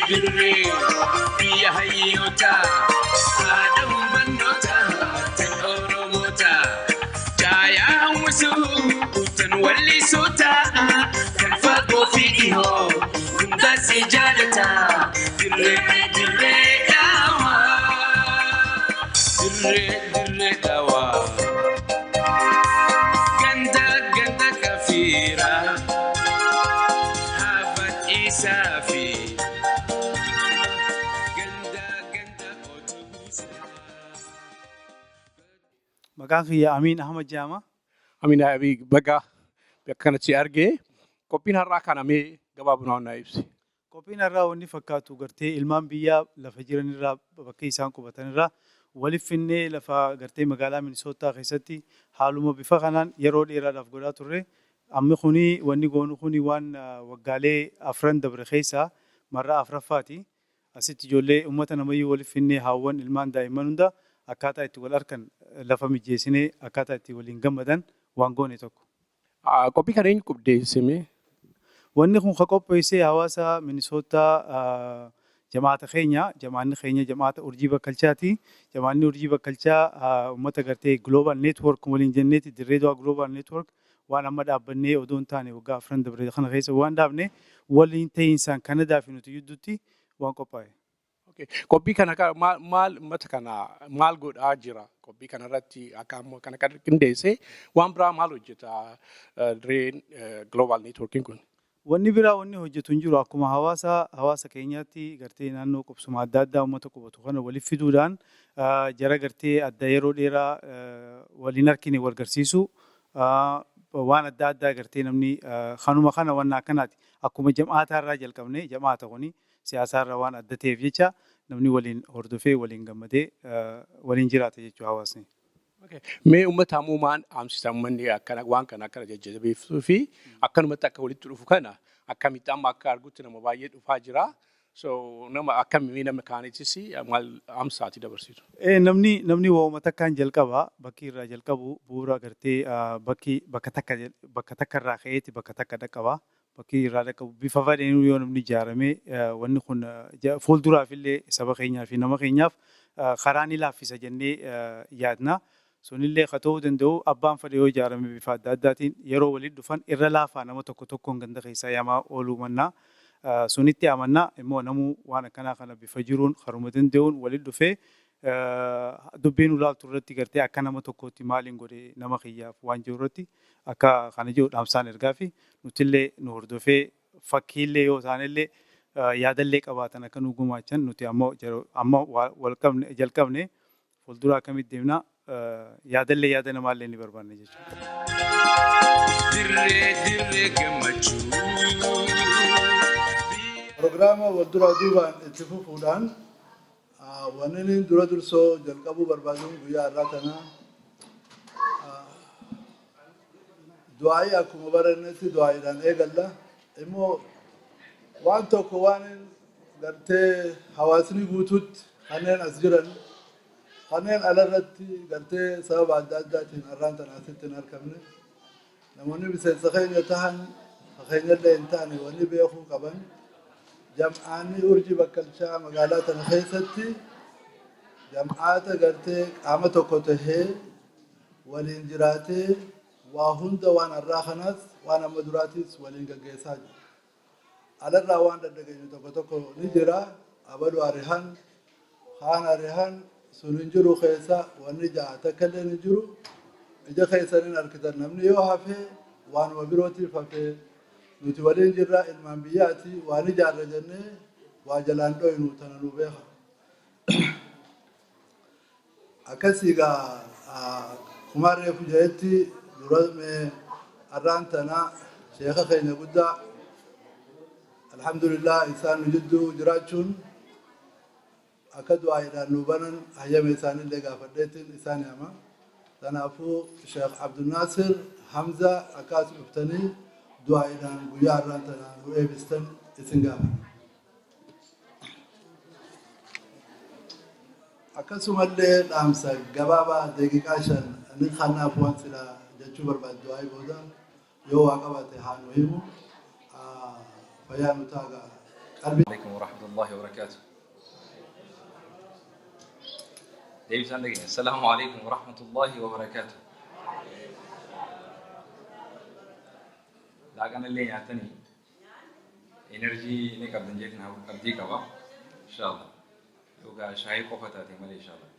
dirree biyya hayyoota haadha hubannoota tan oromoota jaayaa uwwisuu tan wallisoota kan fagoo fi dhihoo hundaas jaalata dirree daawaa dirree daawaa ganda kafiira hafat isaafi Maqaan kiyya Amiin Ahmad Jaama. Amiin Abii Bagaa bakka kanatti argee qophiin har'aa kanamee gabaabinaan na ibsi. Qophiin har'aa wanni fakkaatu gartee ilmaan biyyaa lafa jiranirraa bakka isaan qubatanirraa waliif finnee lafa gartee magaalaa Minisootaa keessatti haaluma bifa kanaan yeroo dheeraadhaaf godhaa turre. Amma kuni wanni goonu kuni waan waggaalee afran dabre keessaa marraa afraffaati. Asitti ijoollee uummata namayyuu waliif finnee haawwan ilmaan daa'imman hunda akkaataa itti wal arkan lafa mijeessinee akkaataa itti waliin gammadan waan goone tokko. Qophii kana eenyu qopheessime? Wanni kun kan qopheessee hawaasa Minisootaa jamaata keenya, jamaanni keenya jamaata urjii bakkalchaati. Jamaanni urjii bakkalchaa uummata gartee Global Network waliin jenneeti Dirree Dawaa Global Network waan amma dhaabbannee odoo hin taane waggaa afran dabre kana keessa waan dhaabne waliin ta'iinsaan Kanadaa fi nuti gidduutti waan qophaa'e. Qophii kana maal uummata kana maal godhaa jira? Qophii kanarratti akka ammoo kana qindeessee waan biraa maal hojjeta Dirreen Global Networking kun? Wanni biraa wanni hojjetu hin jiru akkuma hawaasa keenyaatti gartee naannoo qubsuma adda addaa uummata qubatu kana waliif fiduudhaan jara gartee adda yeroo dheeraa waliin harkine wal garsiisu waan adda addaa gartee namni kanuma kana waan akkanaati. Akkuma jam'aataarraa jalqabne jam'aata kuni siyaasaarraa waan adda ta'eef jecha namni waliin hordofee waliin gammadee waliin jiraata jechuudha hawaasni. Mee uummata ammoo maan haamsisan manni akkana waan kana akkana jajjabeessuu fi akkanumatti akka walitti dhufu kana akkamitti amma akka argutti nama baay'ee dhufaa jira. So nama akkamii nama kaanitis maal haamsaati dabarsiisu? Namni waa'uma takkaan jalqaba bakki irraa jalqabu bu'uura gartee bakka takka irraa ka'eeti bakka takka dhaqqaba. Bakki irraa dhaqqabu bifa fadheenuu yoo namni ijaaramee wanni kun fuulduraaf illee saba keenyaa fi nama keenyaaf karaa ni laaffisa jennee yaadna. Sunillee haa ta'uu danda'u abbaan fadhe yoo ijaarame bifa adda addaatiin yeroo waliin dhufan irra laafaa nama tokkoon ganda keessaa yaamaa ooluu mannaa. Sunitti amannaa immoo namuu waan akkanaa kana bifa jiruun haruma danda'uun waliin dhufee dubbiin ulaaltu irratti gartee akka nama tokkootti maaliin godhee nama kiyyaaf waan jiru irratti akka kana jiru dhaamsaan ergaa fi nutillee nu hordofee fakkiillee yoo taanellee yaadallee qabaatan akka nu gumaachan nuti ammoo wal qabne jalqabne fuuldura akkamitti deemna yaadallee yaada namaallee ni barbaanne jechuudha. Dirree gammachuu. Programma waldura duubaan itti fufuudhaan wanni dura dursoo jalqabuu barbaaduun guyyaa irraa tanaa du'aa'ii akkuma barannetti du'aa'iidhaan eegalla. Immoo waan tokko waan gartee hawaasni guutuutti kanneen as jiran kanneen alarratti gartee sababa adda addaatiin har'aan tan asitti hin argamne namoonni miseensa keenya tahan keenyallee hin taane wanni beekuu qaban. Jam'aanni urjii bakkalchaa magaalaa tana keessatti jam'aata gartee qaama tokko tahee waliin jiraatee waa hunda waan har'aa kanaas waan amma duraatiis waliin gaggeessaa jira. Alarraa waan daddageenyu tokko ni jira. Abalu arihan, haan arihan sun hin jiru keessa wanni ja'a takkallee ni jiru. Ija keessaniin argitan namni yoo hafee waanuma birootiif hafee nuti waliin jirra ilmaan biyyaati waan ijaarra jennee waa jalaan dhoynu tana nu beeka. Akkasii gaa kumaan reefu jedhetti dura har'aan tana sheeka keenya guddaa alhamdulillah isaan nu jidduu jiraachuun akka du'aa'iidhaan nu banan hayyama isaanillee gaafadheetiin isaan hima. Kanaafuu Sheekh Abdulnaasir Hamza akkas dhuftanii du'aa'iidhaan guyyaa har'aan tana nu eebistan isin gaafadha. Akkasumallee dhaamsa gabaabaa daqiiqaa 5 inni kanaaf waan sila jechuu barbaadu du'aa'ii booda yoo waa qabaate haa nu himu fayyaa nu taa'a عليكم ورحمة الله وبركاته. ديف سندقين السلام عليكم ورحمة الله وبركاته. لكن اللي يعتني إنرجي نكبر نجيتنا أبدي كوا إن شاء الله. يوجا شاي قفتاتي مالي إن شاء الله.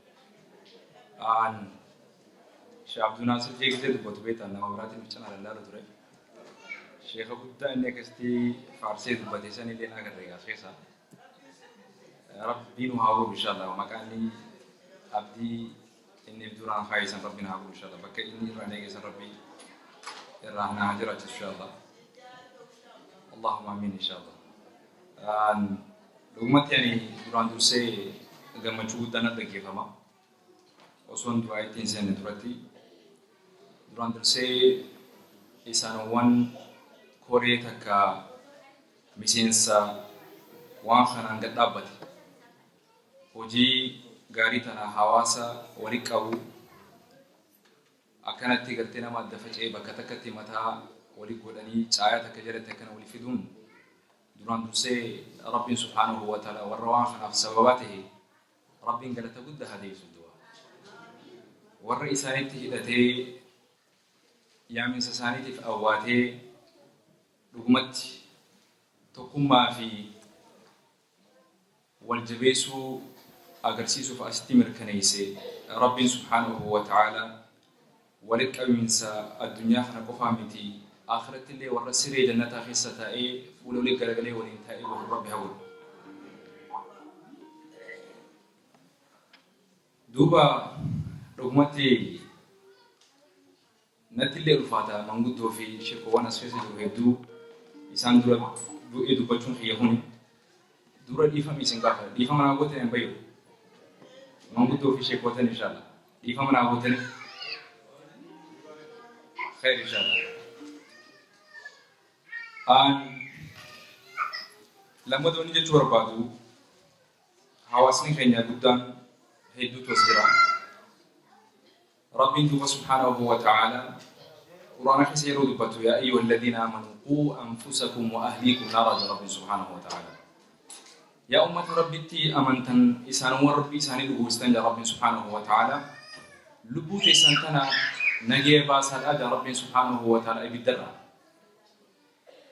شعب دوناسل جيك زيد بوتبيت أنا مبراتي مشان على الله لدري. شيخ بودا إنك استي فارسي دبتي سني لين أقدر رجع شيخا. ربي نهاور إن شاء الله ومكاني أبدي إني بدوران خايسا ربي نهاور إن شاء الله. بك إني راني جالس ربي الرحمة هجرت إن شاء الله. اللهم آمين إن شاء الله. لغمت يعني دوران دوسي أجمع جود أنا دقيقة فما. وصون دعاء تنسين درتي. دوران دوسي إنسانوان كوريا تكا مسينسا وان خنان قد أبدي. وجي غاريتنا حواسا وريكاو أكنت تقلتنا ما دفعت إيه بكتكتي متى وليقولني ساعات كجرت كنا وليفيدون دوران دوسي ربي سبحانه وتعالى والرواح في سبباته ربي قال تقد هذه الدواء والرئيسانية تهدتي يامن سسانيتي في أواتي رقمت تقوم في والجبيسو أجرسيسو في أستمر كنيسة ربي سبحانه وتعالى ولك أمينسا الدنيا خنا كفامتي آخرة اللي ورسيري جنة خيسة إيه ولو لك رجلي ولينتهي ورب هول دوبا رغمتي نتيلي الفاتا مانغودو في شكو وانا سفيسي دو هدو إسان دورا دو إدو بچون خيهوني دورا ديفا ميسن كافر ديفا منا غوتن بيو مانغودو في شكو تن إن شاء الله ديفا منا غوتن خير إن شاء الله. لما دوني جتور بادو حواسني خينيا قدام هيدو توسيرا ربي دوبا سبحانه وتعالى قرآن خسيرو دبتو يا أيها الذين آمنوا قوا أنفسكم وأهليكم نارا ربي سبحانه وتعالى يا أمة ربي أمنتن إسان وربي إساني لغوستن ربي سبحانه وتعالى لبوت إسانتنا نجي باس هذا ربي سبحانه وتعالى يبدرها.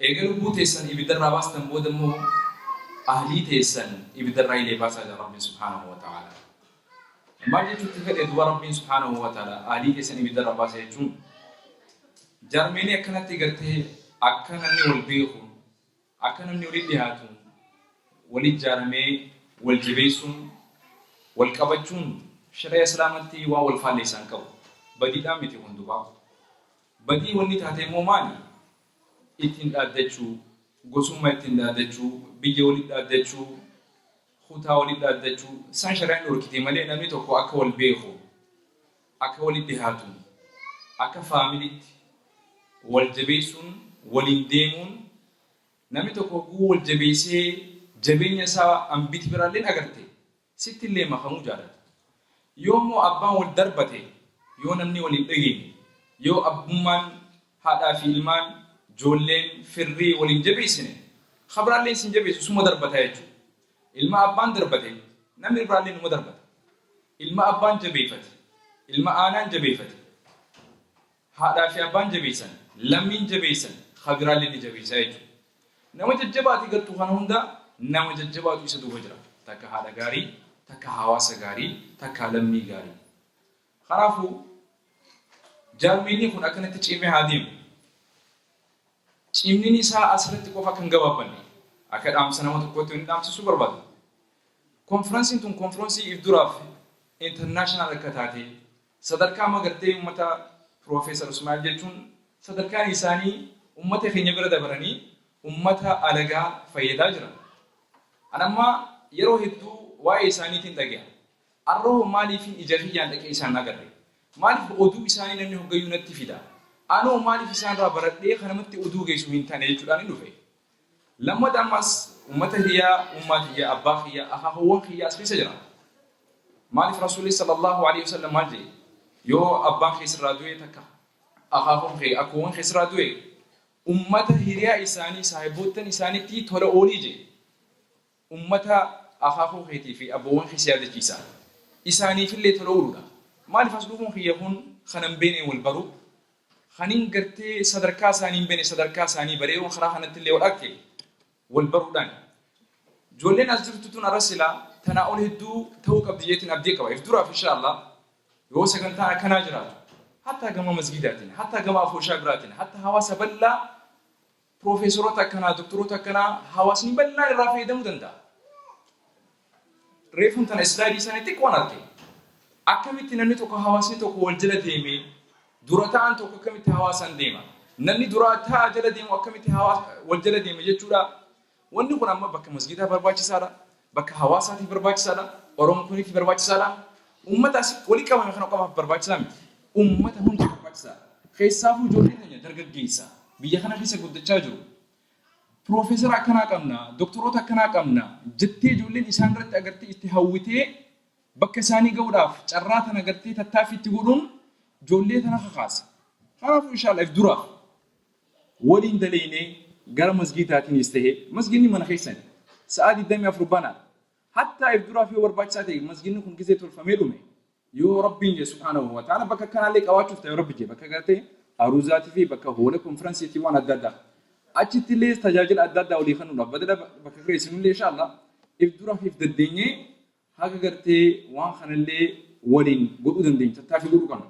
إيجر لبوت إسان يبدرها باس تنبود مو أهلي تيسان يبدرها إلى باس هذا ربي سبحانه وتعالى. ما جت تفكر إدوار ربي سبحانه وتعالى أهلي تيسان يبدرها باس يجون. جرمني أكنت تقرته أكنني والبيخون أكنني ولد هاتون ولد جرمي والجبيسون والكبتون شرع سلامتي والفاليسان كو. بدي دامتي هندوبا بدي وني تاتي موماني إتين دادتشو غسوما إتين دادتشو بيجي ولد دادتشو خوتا ولد دادتشو سان شرعين وركتي مالي نمي توكو أكا والبيخو أكا ولد هاتون أكا فاميليت والجبيسون والإنديمون نمي توكو والجبيسي جبين يسا أمبيت برالين أغرتي ست اللي مخمو جارت يومو أبان والدربتي yoo namni waliin dhageenye yoo abbummaan haadhaa fi ilmaan joolleen firrii waliin jabeessine khabraalleen sin jabeessu suma darbata jechuudha. Ilma abbaan darbate namni biraalleen uma darbata. Ilma abbaan jabeeffate ilma aanaan jabeeffate haadhaa fi abbaan jabeessan lammiin jabeessan khabraalleen ni jabeessa jechuudha. Nama jajjabaati galtu kana hunda nama jajjabaatu isa duuba jira. Takka haadha gaarii takka hawaasa gaarii takka lammii gaarii. خرافو جارميني كون أكنت تجيبه هاديم تجيبني ساعة أسرت كوفا كان جوابني أكيد أم سنوات كوتين دام سوبر باد كونفرنسين تون كونفرنسي إفدراف international كتاتي صدر كام قرتي متى بروفيسور اسماعيل جتون صدر كان إنساني أمته خيني بردا براني أمته ألقى فيدا جرا أنا ما يروح يدو واي إنساني تندقيا الروح مالي في إجازة عندك إنسان نقدر مالي في أدو إنسان إنه هو جيونة تفيدا أنا مالي في إنسان رابرت ليه خنا مت أدو جيسو من ثاني يجوراني نوفي لما دامس أمته هي أمته هي أبا هي أخا هو هي أسمي سجرا مالي في رسول الله صلى الله عليه وسلم مالي يو أبا خسر رادوي تكا أخا هو هي أكون خسر رادوي أمته هي إنساني صاحبوتن إنساني تي ثورة أولي جي ummata akaakuu keetii fi abboowwan kee yaadachiisa. Isaaniif illee tola ooluudha. Maaliif as dhufuun kiyya kun kanan beene wal baru kanin gartee sadarkaa isaanii hin beene sadarkaa isaanii baree waan karaa kanatti illee wal arge wal baruudhaan. Ijoolleen as jirtu tun arras silaa tanaa ol hedduu ta'uu qabdi jeetiin abdii qaba. If duraaf inshaallah yoo sagantaa akkanaa jiraatu hatta gama masgidaatiin hatta gama afooshaa biraatiin hatta hawaasa bal'aa piroofeesaroota akkanaa doktoroota akkanaa hawaasni bal'aan irraa fayyadamuu danda'a. Reefuun tana islaayidii isaanii xiqqoon arge. Akkamitti namni tokko hawaasni tokko wal jala deemee dura ta'an tokko akkamitti hawaasaan deema. Namni dura ta'a jala deemu akkamitti wal jala deema jechuudha. Wanni kun amma bakka masgidaa barbaachisaadha. Bakka hawaasaatiif barbaachisaadha. Oromoo kuniif barbaachisaadha. Uummata as walii qabame kana qofaaf barbaachisaa miti. Uummata hundi barbaachisaadha. Keessaafuu ijoolleen keenya dargaggeessa. Biyya kana keessa guddachaa jiru. Piroofeesara akkanaa qabna, doktoroota akkanaa qabna, jettee ijoolleen isaan irratti agartee itti hawwitee bakka isaanii ga'uudhaaf carraa tana agartee tattaaffii itti godhuun ijoollee tana kakaasa. Kanaafuu inshaallah duraaf waliin daleeynee gara masgidaatiinis ta'ee masgidni mana keessan sa'aa 24 banaa. Hatta duraaf yoo barbaachisaa ta'e masgidni kun gisee tolfamee dhume yoo rabbiin jee subhaanahu wa ta'ala bakka kanaallee qabaachuuf ta'e rabbi jee bakka gartee aruuzaatii fi bakka hoola konferansiitii waan adda addaa. Achitti illee tajaajila adda addaa olii kennuudhaaf badala bakka kireessinullee inshaallah duraaf daddeenyee haga gartee waan kanallee waliin godhuu dandeenya tattaaffii godhuu qabna.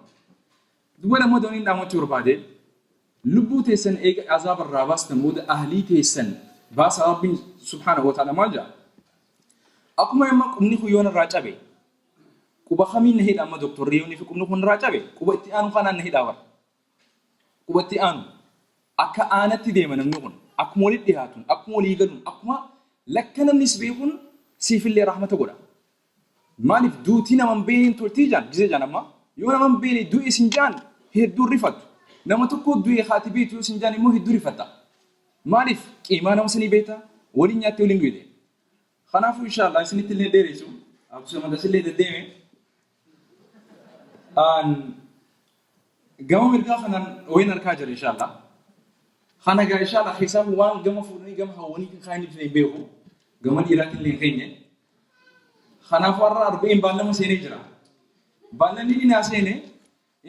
Duba lammoo dooniin dhaamachuu barbaade lubbuu teessan eega azaabarraa baastan booda ahlii teessan baasa rabbiin subhaanahu wa ta'ala maal jedha. Akkuma amma qubni kun yoon irraa cabe quba kamiin na hidha amma doktorri yoonii fi qubni kun irraa cabe quba itti aanu kanaan na hidhaa warra. Quba itti aanu akka aanatti deema namni kun akkuma walitti dhiyaatuun akkuma walii galuun akkuma lakka namnis beekuun siifillee rahmata godha. Maaliif duutii nama hin beekne toltii jaan gisee jaan amma yoo nama hin beekne du'e isin jaan hedduu rifatu. Nama tokko du'e haati beektu isin jaan immoo hedduu rifata. Maaliif qiimaa nama sanii beekta waliin nyaattee waliin du'e. Kanaafuu inshaallah isinitti illee dheeressu akkasuma madas illee deddeeme. Gama mirgaa kanaan wayin harkaa jira inshaallah. Kana gaa inshaallah keessaa waan gama fuudhanii gama hawwanii kan kaaniif hin beeku gama dhiiraatiin illee hin keenye. Kanaaf warra arba'in baallama seenee jira. Baallanni inni seene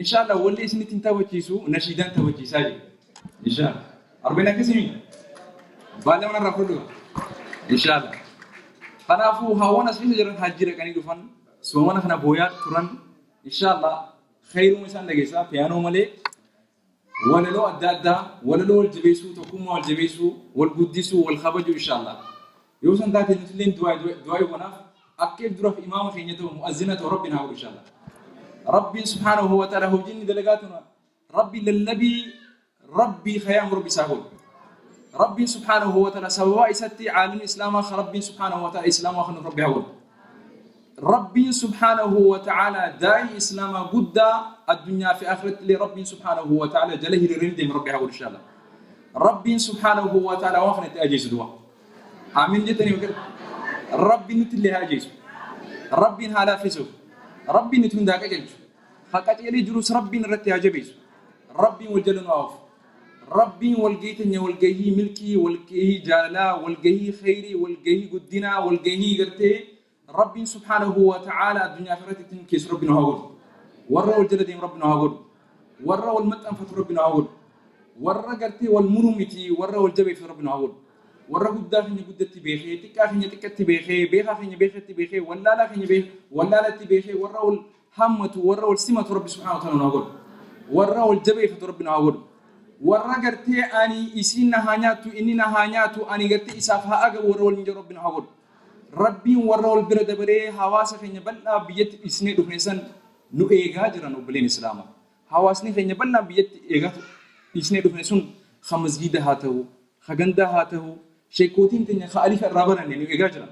inshaallah wallee isinitti hin taphachiisu nashiidaan taphachiisaa jira. Inshaallah. Arba'in akkasii baallama irraa fudhu. Inshaallah. Kanaafuu hawwan as keessa jiran hajji dhaqanii dhufan soomana kana booyaa turan inshaallah khayruma isaan dhageessaa piyaanoo malee walaloo adda addaa walaloo wal jabeessuu tokkummaa wal jabeessuu wal guddisuu wal kabajuu inshaallah. Yoo san taate nuti illee du'aa yoonaaf أكيد دروف إمام خينته مؤذنة ربنا هو إن شاء الله. ربي سبحانه وتعالى هو جن دلقاتنا ربي للنبي ربي خيام ربي ساهول. ربي سبحانه وتعالى سواء ستي عالم الإسلام ربي سبحانه وتعالى إسلام وخن ربي هول. ربي سبحانه وتعالى داعي إسلام قد الدنيا في آخرة لربي سبحانه وتعالى جله لرندم ربي هول إن شاء الله. ربي سبحانه وتعالى وخن تأجيز دوا. آمين جتني وكذا. ربي نتلي هاجيسو ربي هلا فيسو ربي نتون داك اجلش حقات يلي جلوس ربي نرتي هاجبيسو ربي والجل نواف ربي والجيتني والجيه ملكي والجيه جالا والجيه خيري والجيه قدنا والجيه قرتي ربي سبحانه وتعالى الدنيا فرت تنكيس ربنا هاقول ورا والجل ديم ربنا هاقول ورا والمتأم فت ربنا هاقول ورا قرتي والمرمتي ورا والجبي في ربنا هاقول ورا قدّا خني قدّا تبيخي تكّا خني تكّا تبيخي بيخا خني بيخا تبيخي ولا لا خني بيخ ولا لا تبيخي ورا والهمة ورا والسمة ربي سبحانه وتعالى نقول ورا والجبي فت ربنا نقول ورا قرتي أني إسين نهانياتو إني نهانياتو أني قرتي إسافها أجا ورا والنجار ربنا نقول ربي ورا والبرد بري حواس خني بلّا بيت إسني دفنسن نو إيجا جرا نقبلين إسلامه حواسني خني بلّا بيت إيجا إسني دفنسن خمس جيدة هاته خجندة هاته شيكوتين تني خالف الرابر أنني إيجاجرا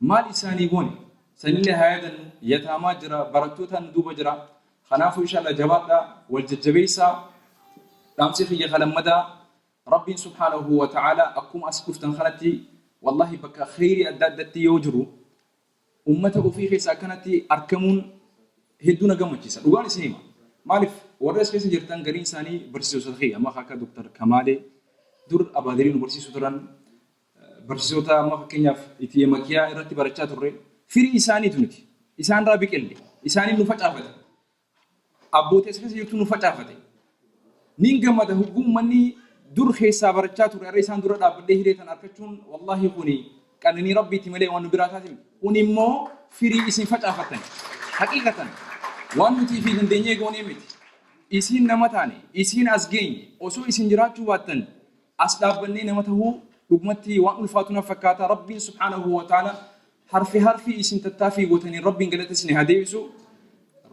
مال إنساني بوني سنيل هذا يتامى جرا بركتوتان دوب جرا خنافو إن شاء الله جوابنا والجبيسا لامسخ يخلم مدى ربي سبحانه وتعالى أقوم أسكف تنخلتي والله بك خيري أدادتي يوجرو أمته في خيس أكنتي أركمون هدونا جمع جيسا وقال سيما مالف ورئيس كيس جرتان قرين ساني برسيو صدقية ما خاكا دكتور كمالي دور أبادرين برسيو تران barsiisota amma fakkeenyaaf itti makiyaa irratti barachaa turre firii isaaniitu nuti isaan irraa biqille isaaniin nu facaafate abbootii as keessa jirtu nu facaafate niin gammada huggummanni dur keessaa barachaa ture irra isaan dura dhaabbadhee hireetan argachuun wallaahi kuni qananii rabbiiti malee waan nu biraa taatiin kun immoo firii isin facaafatan haqiiqatan waan nuti fi dandeenyee goonee miti isin nama taane isin as geenye osoo isin jiraachuu baattan as dhaabbannee nama tahuu dhugmatti waan ulfaatu na fakkaata rabbiin subhaanahu wa ta'ala harfi isin tattaafii gootanii rabbiin galata isin haa deebisu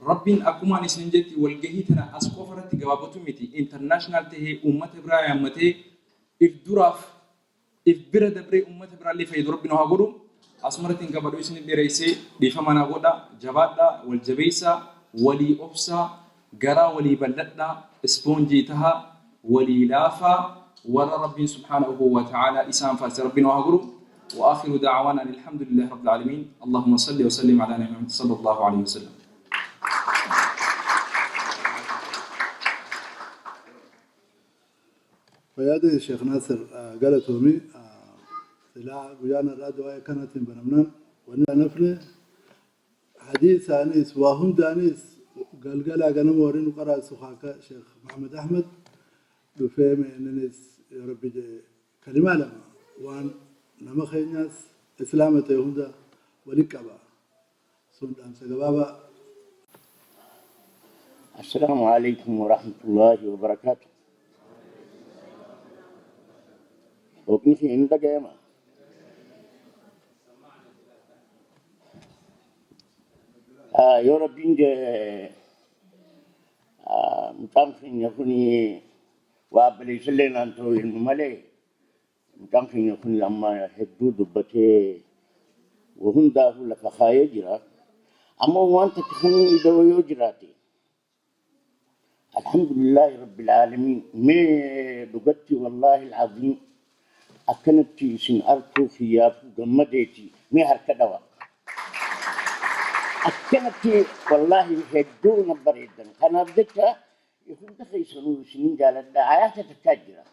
rabbiin akkumaan isin jetti walgahii tana as qofa irratti gabaabatu miti international tahee uummata biraa yaammatee if duraaf if bira dabree uummata biraallee fayyadu rabbiin haa godhu asumarratti hin gabadhu isin dheereessee dhiifama naa godha jabaadhaa wal jabeessaa walii obsaa garaa walii bal'adhaa ispoonjii tahaa walii laafaa ورى ربي سبحانه وتعالى إسام فاس ربنا وهجره وآخر دعوانا الحمد لله رب العالمين اللهم صل وسلم على نبينا محمد صلى الله عليه وسلم فيادي الشيخ ناصر قالت تومي سلا ويانا الراديو كانت بنمنام وانا نفله حديث انيس وهم دانيس قال قنم ورين وقرا سخاكا شيخ محمد احمد بفهم اننس يا ربي كلمه لما وان نما خيناس اسلامته يهودا ولكبا سندان سغبابا. السلام عليكم ورحمة الله وبركاته. وكيف عندك يا ما؟ يا ربي متعرفين يكوني وابلي سلنا أنتو الملأ متعرفين يكوني أما حدود بتي وهم داخل لك خايجرا أما وأنت تخني إذا ويجراتي الحمد لله رب العالمين ما لقتي والله العظيم أكنتي سن أرتو خياف جمدتي ما هالكدوا أكنتي والله هدون بريدا أنا بدك يكون تخيسون سنين جالد آيات تتجرا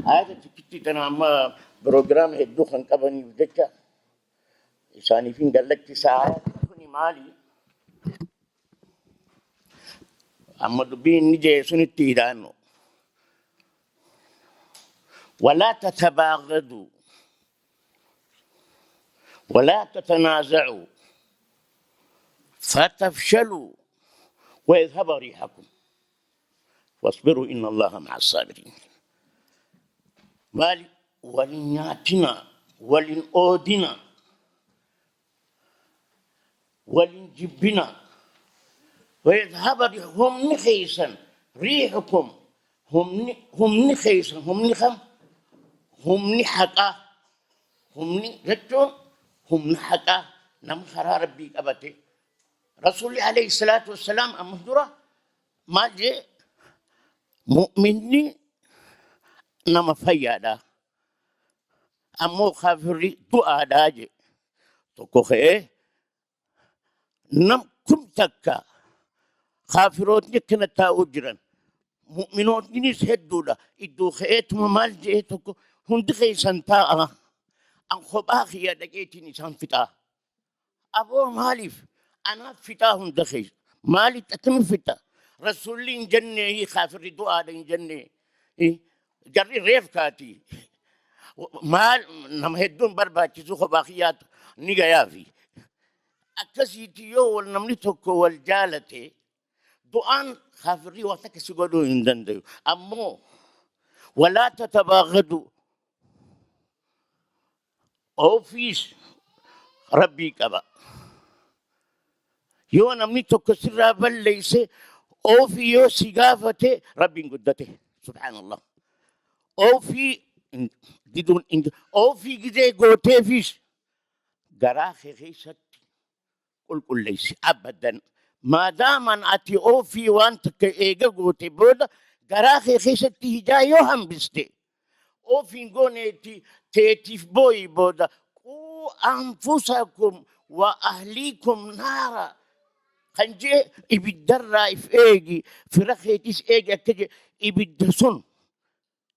آيات تكتي تنام بروجرام هدو خنكبني بدك إنساني فين قالك تساعد كوني مالي أما دبين نجي سنتي دانو ولا تتباغضوا ولا تتنازعوا فتفشلوا ويذهب ريحكم واصبروا إن الله مع الصابرين. مالي ولنياتنا ولنؤودنا ولنجبنا ويذهب هم نخيسا ريحكم هم نخيسا هم نخم هم نحقا هم نجتو هم نحقا نمخرا ربي أبتي رسول عليه الصلاة والسلام أمهدرة ما جاء مؤمني نما فيادا أمو خافري دعا داجي تكوخي نم كم تكا خافروت نكنا تاوجرا مؤمنون نيس هدولا إدو خيت ممال جيتو هند خيسان تاء أن خباخي يا دقيتي نسان فتا أبو مالف أنا فتا هند خيس مالي تتم فتا رسولين جنة خافر دعاء جنة جري ريف كاتي مال نم هدون برباتي سو خباخيات نيجا في أكسيتيو والنملتك والجالتي دعان خافري وقتك سجودو عندنا أمو ولا تتباغضوا أو فيش ربي كبا يو نملتك سرا بل ليس أو في يو سقافته ربي قدته سبحان الله أو في بدون أو في جزء قوتي فيش جراخي خيست قل ليس أبدا ما دام أن أتي أوفي وأنت كإيجا قوتي بودا جراخي خيستي هجايو هم بستي أوفي نقولي تيتيف بوي بودا قو أنفسكم وأهليكم نارا خنجي إبدر رايف إيجي في رخيتيس إيجي كجي إبدسون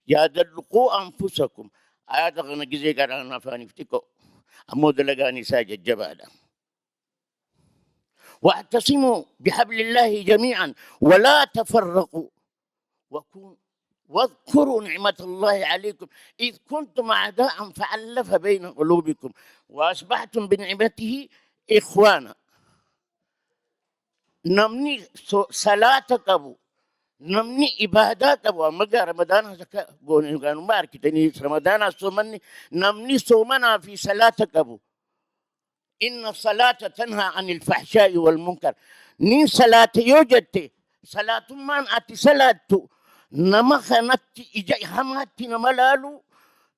يا دلقوا أنفسكم آيات غنا جزي قرانا فانفتكو أمود لقاني ساجد جبالا واعتصموا بحبل الله جميعا ولا تفرقوا واذكروا نعمة الله عليكم إذ كنتم أعداء فألف بين قلوبكم وأصبحتم بنعمته إخوانا نمني صلاة قبو نمني عبادات أبو أمجا رمضان هذا قانون مارك تاني رمضان سومني نمني سومنا في صلاة قبو إن الصلاة تنهى عن الفحشاء والمنكر نين صلاة يوجد صلاة من أتي صلاة نما خنت إجا همت نما لالو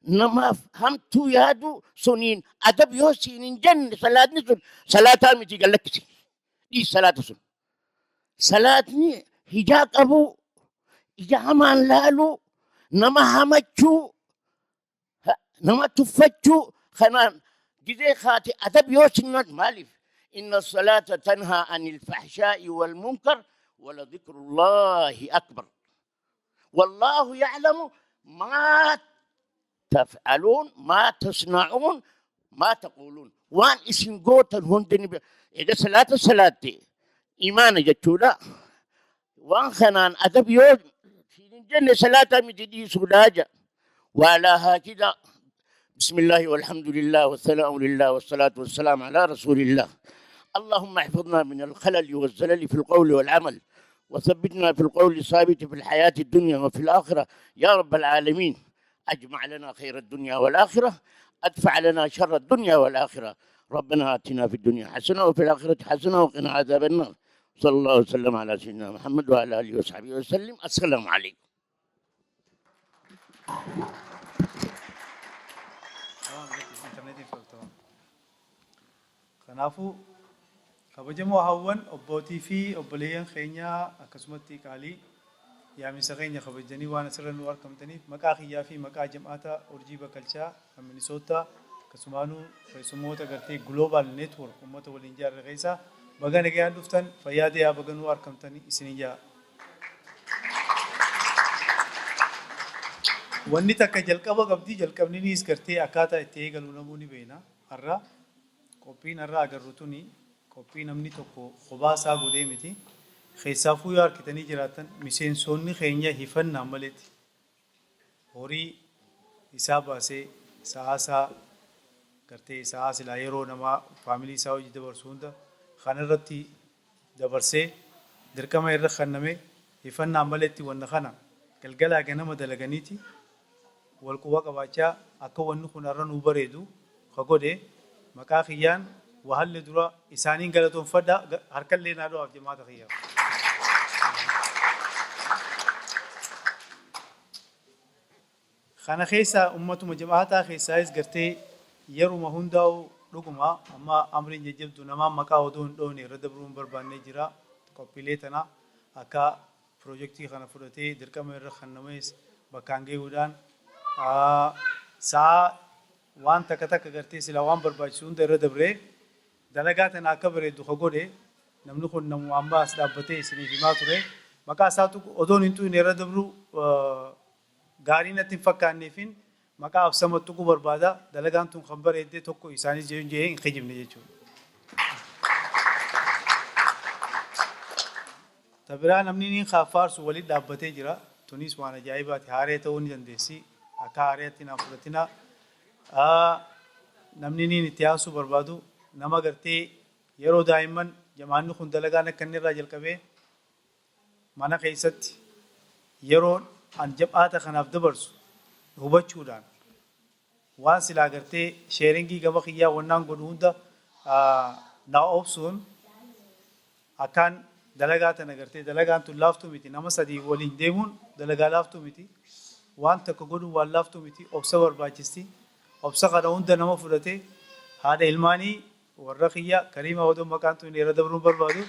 نما همت يادو سنين أدب يوسين جن صلاة نسون صلاة متي قالكسي دي صلاة سن صلاة ني هجاك أبو إجا همان لالو نما همتشو نما تفتشو خنان جزي خاتي أدب يوسين مالف إن الصلاة تنهى عن الفحشاء والمنكر ولذكر الله أكبر والله يعلم ما تفعلون ما تصنعون ما تقولون وان اسم قوتا هندني إذا صلاة إيمان جتولا وان خنان أدب يوم في الجنة صلاة مجدي سولاجة وعلى هكذا بسم الله والحمد لله والثناء لله والصلاة والسلام على رسول الله اللهم احفظنا من الخلل والزلل في القول والعمل وثبتنا في القول الثابت في الحياة الدنيا وفي الآخرة يا رب العالمين أجمع لنا خير الدنيا والآخرة أدفع لنا شر الدنيا والآخرة ربنا آتنا في الدنيا حسنة وفي الآخرة حسنة وقنا عذاب النار صلى الله وسلم على سيدنا محمد وعلى آله وصحبه وسلم السلام عليكم kanaafuu kabajamoo hawwan obbootii fi obboleeyyan keenyaa akkasumatti qaalii yaamisa keenya kabajanii waan asirra nu argamtaniif maqaa kiyyaa fi maqaa jam'aata urjii bakalchaa kan Minisootaa akkasumaanuu keessummoota gartee Global Network uummata waliin ijaarre keessaa baga nagayaan dhuftan fayyaa ta'aa baga nu argamtanii isin ijaa. Wanni takka jalqaba qabdi jalqabninis gartee akkaataa itti eegalu namuu ni beena har'a qophiin har'a agarru tuni qophii namni tokko kophaa isaa godhee miti keessaafuu yoo harkitanii jiraatan miseensonni keenya hifannaan maletti horii isaa baasee sa'aasaa gartee sa'aa silaa yeroo namaa faamilii isaa hojii dabarsu hunda kanarratti dabarsee dirqama irra kenname hifannaan maletti wanna kana galgalaa ganama dalaganiiti wal quba qabaachaa akka wanni kun har'a nuu bareedu ka godhe maqaa kiyyaan wahalli dura isaaniin galatoonfadha harkallee naa du'aaf jamaata kiyyaa. Kana keessa ummatuma jamaataa keessaayis gartee yeruma hundaa'u dhuguma amma amriin jajjabdu namaan maqaa odoo hin dhoofne irra dabruun barbaannee jira qophiilee tana akka piroojeektii kana fudhatee dirqama irra kennamees bakkaan gahuudhaan sa'a waan takka takka gartee sila waan barbaachisu hunda irra dabree dalagaa tana akka bareeddu ka godhe namni kun namu amma as dhaabbatee isiniif himaa ture maqaa isaatu odoon hin tuqne irra dabru gaarii natti hin fakkaanneefin maqaa absama tuquu barbaada dalagaan tun kan bareeddee tokko isaanis jee hin kijibne jechuudha. Tabiraa namni niin faarsu waliin dhaabbatee jira tunis waan ajaa'ibaati haaree ta'uu ni dandeessi akka haareetti naaf fudhatina. Namni niin itti haasuu barbaadu nama gartee yeroo daa'imman jamaanni kun dalagaan akka inni irraa jalqabee mana keessatti yeroo an jab'aata kanaaf dabarsu hubachuudhaan waan silaa gartee sheeringii gama kiyyaa wannaan godhu hunda naa obsuun akkaan dalagaa tana gartee dalagaan tun laaftuu miti nama sadii waliin deemuun dalagaa laaftuu miti waan takka godhuun waan laaftuu miti obsa barbaachisti. obsa kana hunda nama fudhate haadha ilmaanii warra kiyya kariima odoo maqaan tun irra dabruun barbaadu.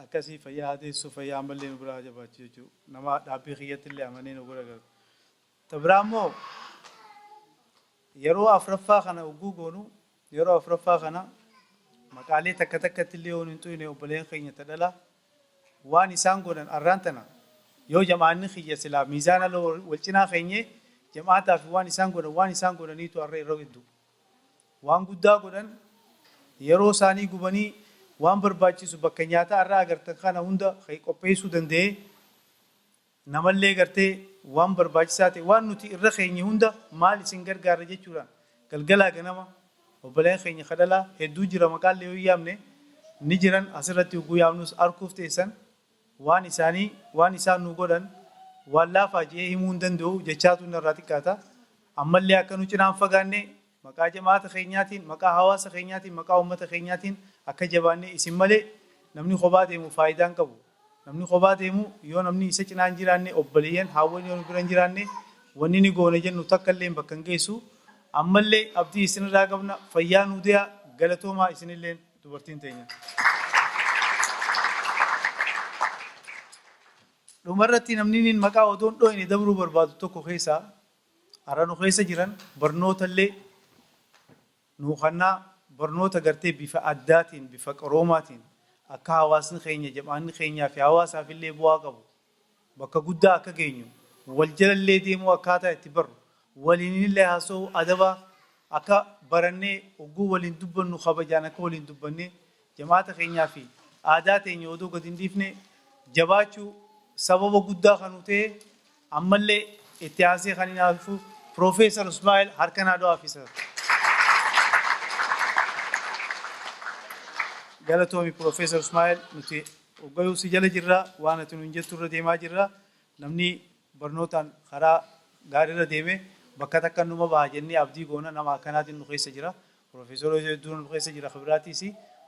Akkasii fayyaa haateessu fayyaa ammallee nu biraa jabaachu jechuudha. Nama dhaabbii kiyyatti illee amanee nu godha galu. Tabiraa immoo yeroo afuraffaa kana ugguu goonu yeroo afuraffaa kana maqaalee takka takkatti illee yoo hin tuyne obboleen keenya tadhala waan isaan godhan arraan tana yoo jamaanni xiyya silaa miizaana wal cinaa keenye jamaataa fi waan isaan godhaniitu arra irra hedduu waan guddaa godhan yeroo isaanii gubanii waan barbaachisu bakka nyaataa arraa agartan kana hunda qopheessuu danda'ee namallee gartee waan barbaachisaa ta'e waan nuti irra keenye hunda maal isin gargaara jechuudhaan galgalaa ganama obboleen keenya kadhalaa hedduu jira maqaallee yoo yaamne ni jiran asirratti ugguu yaamnus arguuf teessan waan isaan nu godhan waan laafaa jee himuu hin danda'u jechaatu narraa xiqqaata ammallee akka nu cinaan fagaanne maqaa jamaata keenyaatiin maqaa hawaasa keenyaatiin maqaa uummata keenyaatiin akka jabaanne isin malee namni kophaa deemu faayidaa hin qabu namni kophaa deemu yoo namni isa cinaa hin jiraanne obboleeyyan haawwan yoo bira hin jiraanne wanni ni goone jennu takka illee bakka hin geessu ammallee abdii isinirraa qabna fayyaa nu dee'a galatoomaa isinillee dubartiin teenya. Dhumarratti namni maqaa odoon dhooyine dabruu barbaadu tokko keessaa har'a nu keessa jiran barnoota illee nuuqannaa barnoota gartee bifa addaatiin bifa qaroomaatiin akka hawaasni keenya jamaanni keenyaa fi hawaasaaf illee bu'aa qabu bakka guddaa akka geenyu wal jalallee deemuu akkaataa itti barru waliin illee haasa'u adaba akka barannee ogguu waliin dubbannu kabajaan akka waliin dubbannee jamaata keenyaa fi aadaa teenya odoo gadi hin dhiifne jabaachuu sababa guddaa kan ta'e ammallee itti aansee kan hinaafu Profeesar Ismaa'eel harka naa dhawaa fi galatoomi Profeesar Ismaa'eel nuti oggayuu si jala jirra waan ati nu hin jettu irra deemaa jirra namni barnootaan karaa gaariirra deeme bakka takka numa baha jennee abdii goona nama akkanaatiin nu keessa jira Profeesar hedduun nu keessa jira kabiraatiis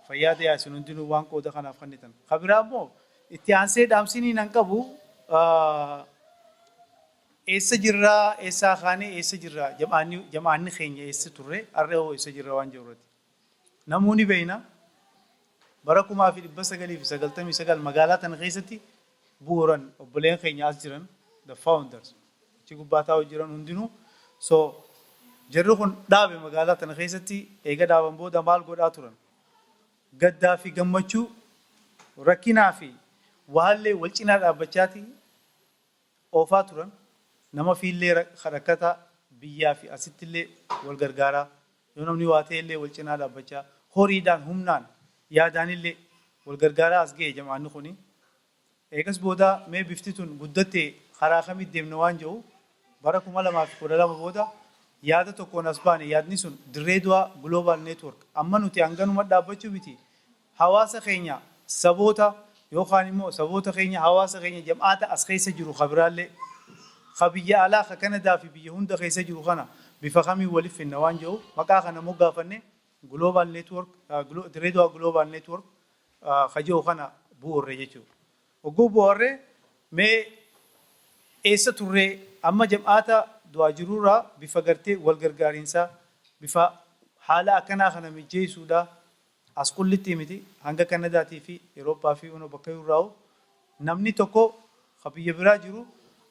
fayyaa ta'aa isin hundinuu waan qooda kanaaf kennitan kabiraa immoo itti aansee dhaamsiniin an qabu eessa jirraa eessaa kaanee eessa jirraa jamaanni keenya eessa turre har'a hoo eessa jirra waan jirrutti namoonni beeyna bara 1999 magaalaa tana keessatti bu'uuran obboleen keenya as jiran the founders achi gubbaataa jiran hundinuu so jarri kun dhaabe magaalaa tana keessatti eega dhaaban booda maal godhaa turan gaddaa fi gammachuu rakkinaa fi waallee wal cinaa dhaabbachaati oofaa turan nama fiillee rakkataa biyyaa fi asittillee wal gargaaraa yoo namni waa ta'ellee wal cinaa dhaabbachaa horiidhaan humnaan yaadaanillee wal gargaaraa as ga'e jamaanni kuni eegas booda mee bifti tun guddattee karaa kamitti deemna waan jedhu bara 2012 booda yaada tokkoon as baane yaadni sun dirree du'aa global network amma nuti hanganuma dhaabbachuu miti hawaasa keenya saboota yookaan immoo saboota keenya hawaasa keenya jamaata as keessa jiru kabiraallee kabiyya alaa ka Kanadaa fi biyya hunda keessa jiru kana bifa kamii waliif finna waan jedhu maqaa kana moggaafanne global network dirree du'aa global network kajoo kana bu'uurre jechuudha. Ogguu bu'uurre mee eessa turree amma jamaata du'aa jirurraa bifa gartee wal gargaariinsaa bifa haala akkanaa kana mijeessuudha as qullitti miti hanga Kanadaatii fi Eurooppaa fi bakka irraa'u namni tokko biyya biraa jiru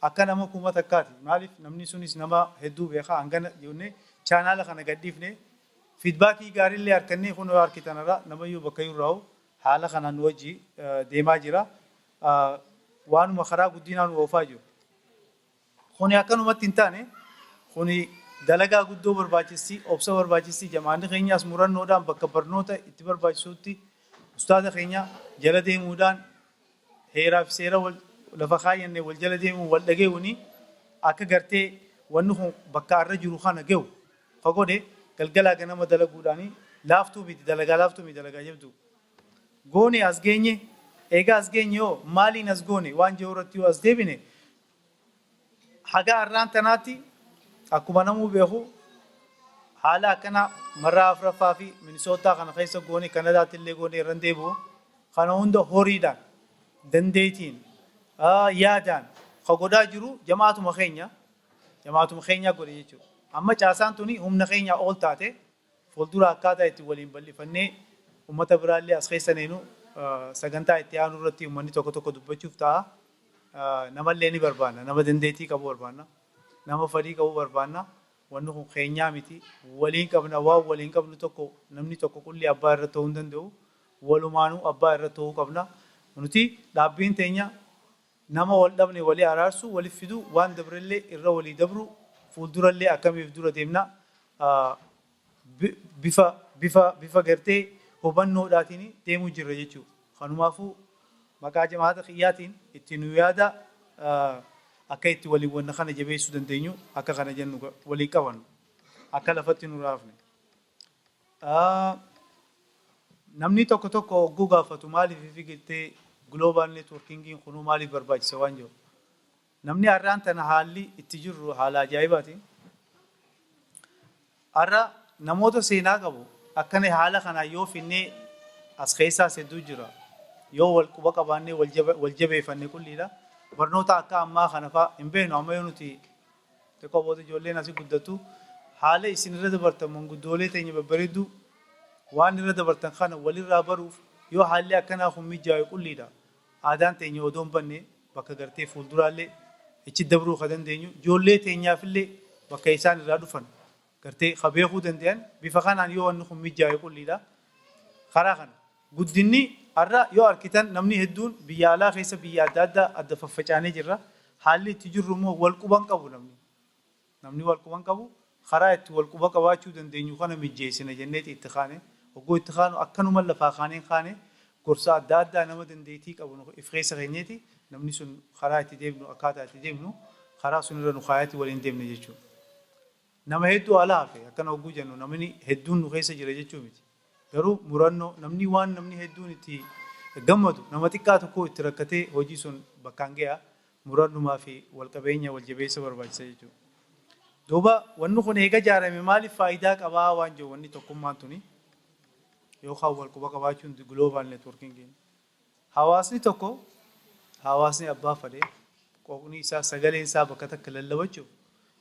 akka nama kuma takkaati maaliif namni sunis nama hedduu beekaa hangana jennee chaanaala kana gadhiifne fiidbaakii gaariillee harkannee kun harkitanarra namayyuu bakka irraa'u haala kanaan wajji deemaa jira waanuma karaa guddinaan oofaa jiru. Kuni akkanumatti hin taane kuni dalagaa guddoo barbaachistii obsa barbaachistii jamaanni keenyaas murannoodhaan bakka barnoota itti barbaachisuutti ustaaza keenya jala deemuudhaan heeraa fi seera lafa kaayyanne wal jala deemuun wal dhageewuni akka gartee wanni kun bakka irra jiru kana ge'u fagoode galgalaa ganama dalaguudhaanii laaftuu miti dalagaa jabdu goone as geenye eegaa as geenye yoo maaliin as goone waan jehuratti yoo as deebine haga arraan tanaatti akkuma namuu beeku haala akkana marraa afuraffaa fi minisootaa kana keessa goone Kanadaatti illee goone irra deebi'u kana hunda horiidhaan dandeetiin yaadaan ka godhaa jiru jamaatuma keenya godhe jechuudha. Amma caasaan tuni humna keenya ol taate fuuldura akkaataa itti waliin bal'ifannee uummata biraallee as keessa neenu sagantaa itti aanu irratti uummanni tokko dubbachuuf ta'a. Namallee ni barbaanna nama dandeetii qabu barbaanna nama fedhii qabu barbaanna wanni kun keenyaa miti waliin qabna waan waliin qabnu tokko namni tokko qulli abbaa irra ta'uu hin danda'u walumaanuu abbaa irra ta'uu qabna nuti dhaabbiin teenya nama wal dhabne walii araarsu waliif fidu waan dabrellee irra walii dabru fuuldurallee akkamiif dura deemna bifa gartee hubannoodhaatiin deemuu jirra jechuudha. Kanumaafuu maqaa jamaata xiyyaatiin itti nu yaada akka itti walii wanna kana jabeessuu dandeenyu akka kana jennu walii qaban akka lafatti nu raafne. Namni tokko tokko ogguu gaafatu maaliif fiigiltee global networkingiin kunuu maaliif barbaachisa waan jiru. Namni har'aan tana haalli itti jirru haala ajaa'ibaati. Har'a namoota seenaa qabu akkana haala kanaa yoo finnee as keessaa hedduu jira. Yoo wal quba qabaannee wal jabeeffannee kulliidha. Barnoota akka ammaa kana fa'aa hin beeknu amma yoo nuti xiqqoo booda ijoolleen asii guddatu haala isin irra dabartan manguddoolee teenya babbareedduu waan irra dabartan kana walirraa baruuf yoo haalli akkanaa kun mijaa'e kulliidha. Aadaan teenya odoon banne bakka gartee fuulduraallee ichi dabruu ka dandeenyu ijoollee teenyaafillee bakka isaan irraa dhufan gartee beekuu danda'an bifa kanaan yoo wanni kun mijaa'e kulliidha. Karaa kana guddinni har'a yoo arkitan namni hedduun biyya alaa keessa biyya adda faffacaanee jirra. Haalli itti jirru immoo wal quban qabu namni wal quban qabu karaa itti wal quba qabaachuu dandeenyu kana mijeessina jenneeti itti kaane oggoo itti kaanu akkanuma lafaa kaane gorsa adda nama dandeettii qabu if keessa keenyeeti namni sun karaa itti deemnu akkaataa itti deemnu karaa sun irra nu kaayaatti waliin deemne jechuudha. Nama hedduu alaa hafe akkana ogguu jennu namni hedduun nu keessa jira jechuu miti. Garuu murannoo namni hedduun itti gammadu nama xiqqaa tokko itti rakkatee hojii sun bakkaan ga'a murannumaa fi wal qabeenya wal jabeessa barbaachisa jechuudha. Duuba wanni kun eega ijaarame maaliif faayidaa qabaa waan jiru wanni tokkummaan tuni yookaan wal quba qabaachuun global networking. Hawaasni abbaa fadhee qoqni isaa sagaleen isaa bakka takka lallabachuuf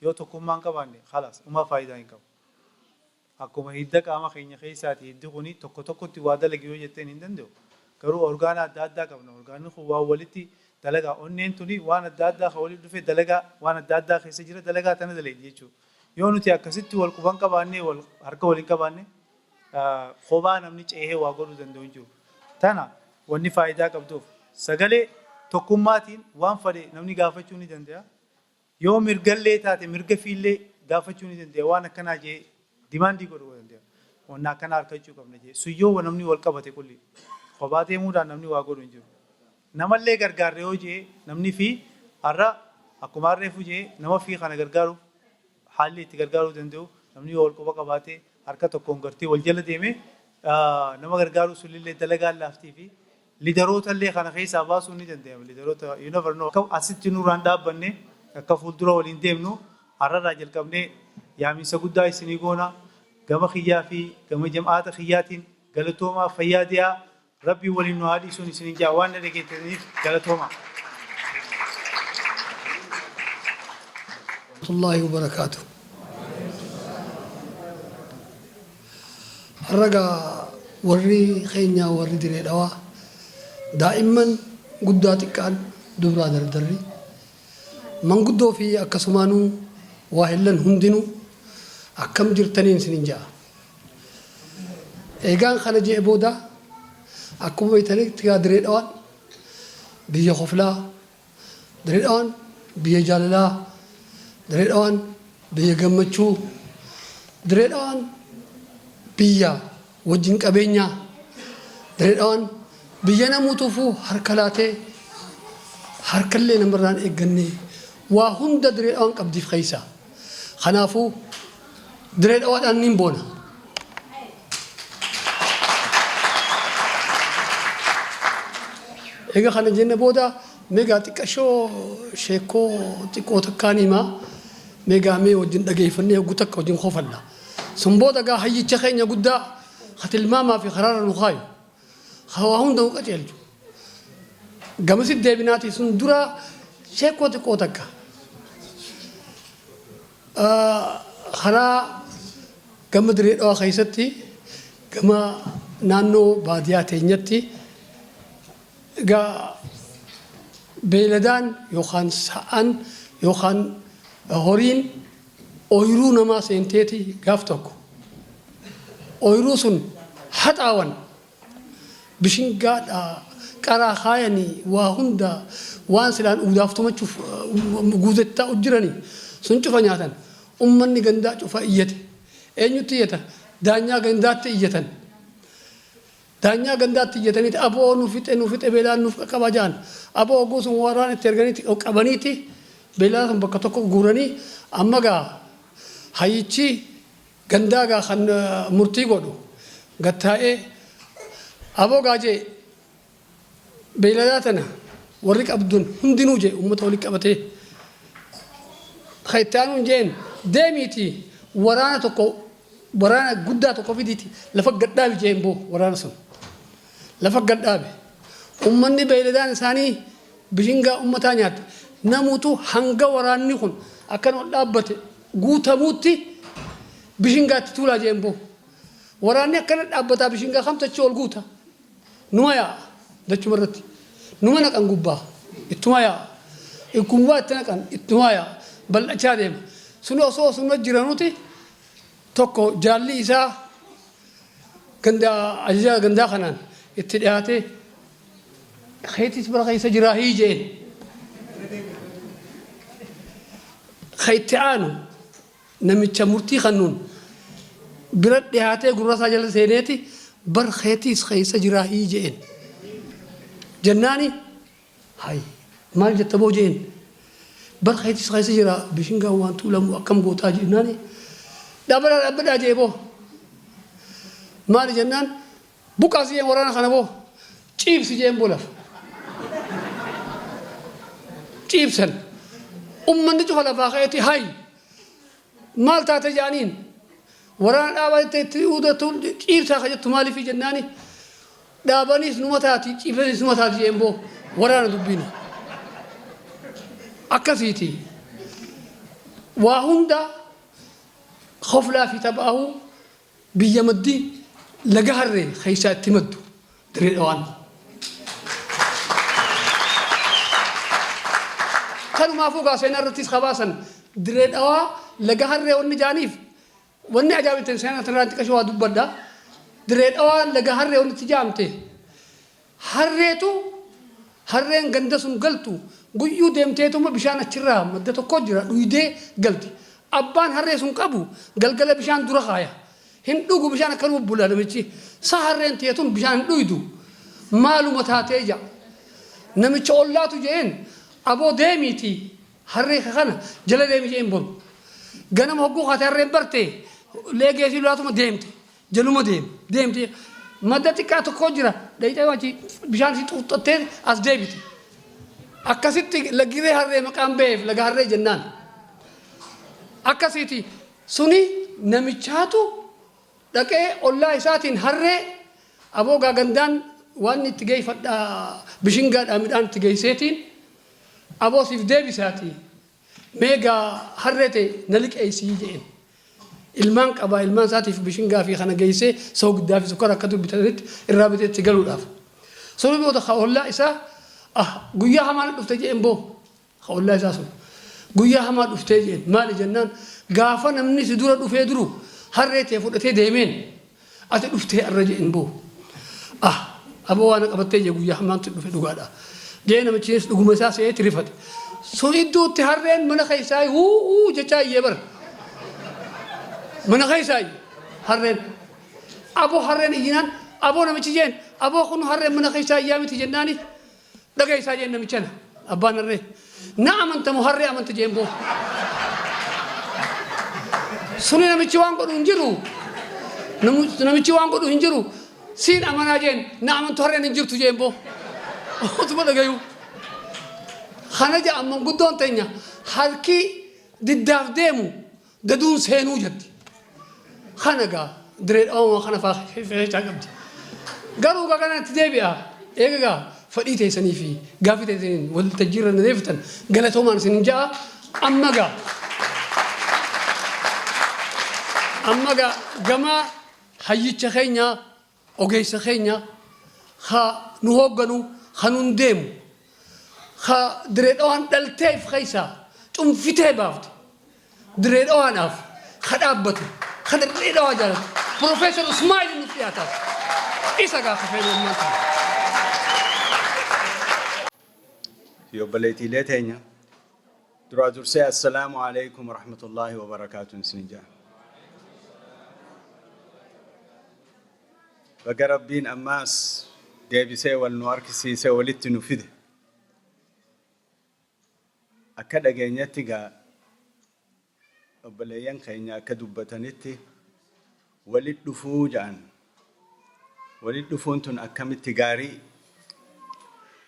yoo tokkummaan qabaanne khalaas uma faayidaa hin qabu. Akkuma hidda qaama keenya keessaati hiddi kuni tokkotti waa dalagi yoo jetteen hin danda'u. Garuu orgaana adda qabna. Orgaanni kun waa walitti dalagaa onneen tuni waan adda ka walitti dhufee dalagaa waan adda keessa jira dalagaa tana dalagi jechuudha. Yoo nuti akkasitti wal quban qabaanne harka waliin qabaanne kophaa namni ceehee waa godhuu danda'u jiru. Tana wanni faayidaa qabduuf sagalee tokkummaatiin waan fadhe namni gaafachuu ni danda'a. Yoo mirgallee taate mirga fiillee gaafachuu ni danda'a. Waan akkanaa jee dimaandii godhuu danda'a. Wanna akkana harkachuu qabna jee. Suyyoo namni wal qabate kulli. Kophaa deemuudhaan namni waa godhu hin jiru. Namallee gargaarre yoo jee namni fi har'a akkuma harreefu jee nama fi kana gargaaruuf haalli itti gargaaruu danda'u namni wal quba qabaatee harka tokkoon gartee wal jala deemee nama gargaaruu sulillee dalagaan laaftii fi lidaroota illee kana keessaa baasuu ni danda'ama. Lidaroota you never know. Asitti nurraan dhaabbanne akka fuuldura waliin deemnu har'arraa jalqabnee yaamiinsa guddaa isinii goona gama kiyyaa fi gama jam'aata kiyyaatiin galatoomaa fayyaa diyaa rabbii waliin nu haadhi sun isin jaa waan dhageettaniif galatooma. الله وبركاته. الرجا وري خينيا وري دري دوا دائما قداتي كان دبرا دري من قدو في أكسمانو واهلن هندنو أكم جرتنين سنجا إيجان خلجي أبودا أكو بيتلك تيا دري دوان بيجي خفلا دري دوان بيجي جاللا دري دوان بيجي جمتشو دري دوان بيا وجين كابينيا دري دوان بيجي نموتوفو هركلاته هركلي نمران إيجني وهند دري دوان كبدي في خيسا خنافو دري دوان أنين بونا إيجا خنا جنة بودا ميجا تكشو شيكو تكو تكاني ما ميجا مي وجن دقي فني وقتك وجن خوفنا سنبودا جا هيجي تخين يقدا ختل ماما في قرار النخاي خواهون دو كتير جمس الدبناتي سندرا شيكو تكو تكا خنا جم دري أو خيستي جم نانو باديات نيتي جا بلدان يوخان سان يوخان هورين أويرو نما سنتيتي غافتوك أويرو سن حتى أون بشين قاد قرا خايني وهندا وان سلان ودافتو ما تشوف غوزتا اجرني سنشوف نياتن امني غندا شوف ايتي اينو تيتا دانيا غندا تيتن دانيا غندا تيتن ابو نو فيت بلا نو كباجان ابو غوس وران ترغني قبنيتي بلا بكتوكو غورني امغا هايچي غندا غا خن مرتي غدو غتاي ابو غاجي بيلاتنا وريك عبدون هندينو جي امته ولك ابته خيتانون جين ديميتي ورانا تكو ورانا غدا تكو فيديتي لفق غدابي جيمبو ورانا سن لفق غدابي امني بيلدان ثاني بجنغا امتا نيات نموتو هانغا وراني خون اكن ودابته غوتموتي بجنغا تتولا جيمبو وراني اكن دابتا بجنغا خمسه تشول غوتا نويا دچ مرتي نمنا كان غبا اتمايا يكونوا تنكن اتمايا بل اچادم سنو جيرانوتي توكو جالي إسا غندا أجزاء غندا خنان اتدعاتي خيتي سبرا خيسا جراهي جين خيتعانو نمتشا مرتي خنون برد دعاتي قرصا جل سينيتي بر خيتي خيسا جراهي جين جناني هاي مال جتبو جين بر خيتي خيسا جرا بشنغا وانتو لمو أكم قوتا جناني دابر أبدا جيبو مال جنان بوكاسي ورانا خنبو تشيبس جيم بولف تشيبسن من دي تفلا فاخيتي هاي مال تاتا جانين ورانا دابا تيودا تول تشيبس خجت مالي في جناني دابانيس نمتاتي تشيبس نمتاتي جيمبو ورانا دبينا أكاسيتي وهوندا خفلا في تبعه بيمدي لجهر خيسات تمدو دريوان كانوا ما فوق عشان الرتيس خباسا دريوا لجهر والنجانيف والنعجاب تنسينا ترانتك شو هذا بدأ دريوا لجهر والنتجامته هريتو هرين جندسون قلتو قيو دمتيتو ما بيشان الشرام مدته كوجرا ويدي قلتي أبان هريسون كابو قلقل بيشان درخايا هندوغو بيشان كانوا بولا نمشي سهرين تيتون بيشان دويدو مالو متاتيجا نمشي أولاتو جين أبو ديميتي هري خانا جل ديمي جين بون غنم حقوق هرين برتي ليجي سيلاتو ما ديمتي جلو ما ديمتي مدتي كاتو كوجرا دايتا واجي بيشان سي توتتي أس ديمتي أكاسيتي لغيري هري مقام بيف لغاري جنان أكاسيتي سوني نمشاتو دكේ الله إساتين هرّي أبو غاندان واني تجي فدا بشينغا أميدان تجي ساتين أبو سيف ديبي ساتي ميجا هرّتي نلك أي سيجين المانك أبا المان ساتي في بشينغا في خنا جيسة سوق دافي سكرة كتب بتدريت الرابطة تجلو داف سوني بيوضع خاول الله إسا قويا همان دفتجي إمبو خاول الله إساسون قويا همان دفتجي مال جنان غافا نمني سدورة دفيدرو هرّيتي فودتي ديمين أتى دفتي الرجع إنبو أبو أنا قبضتي يقول يا حمان تدفع دقادا جينا متشيس دقوم مساسة تريفت سويدو تهرّين من خيساي هو جتاي يبر من خيساي هرّين أبو هرّين يجينا أبو نمتشين أبو خنو هرّين من خيساي يامي تجناني دقاي ساجين نمتشنا أبان الرّي نعم أنت مهرّي أم أنت جيمبو سوني نمشي وانقو نجرو نمشي وانقو نجرو سين أمانة جين نعم تهرّي نجرو تجيمبو أوتما لقيو خانجا أمم قدون تينيا هالكي دداف ديمو ددون سينو جدي خانجا دريد أو خنا فاخ في عقبتي قالوا كأنا تدبيا إيه فريتي سنيفي قافيتي سنين والتجير النذيفتن قالتهم أنا سنجا أما جما حيّت خينيا أوجيس خينيا خا نهوجنو خنون ديم خا دريد أوان دلتيف خيسا تم فيته بافت دريد أوان أف خدابت خدريد أوان جالس بروفيسور إسماعيل نفياتا إيش أقع في المنطقة يوبليتي ليتينيا درا درسي السلام عليكم ورحمة الله وبركاته سنجا بقربين أماس ديبسي والنواركسي سي ولدت نفيده أكاد أجنيتيغا وبليان خينيا كدوبتانيتي ولد دفوجان ولد دفونتون أكمت تجاري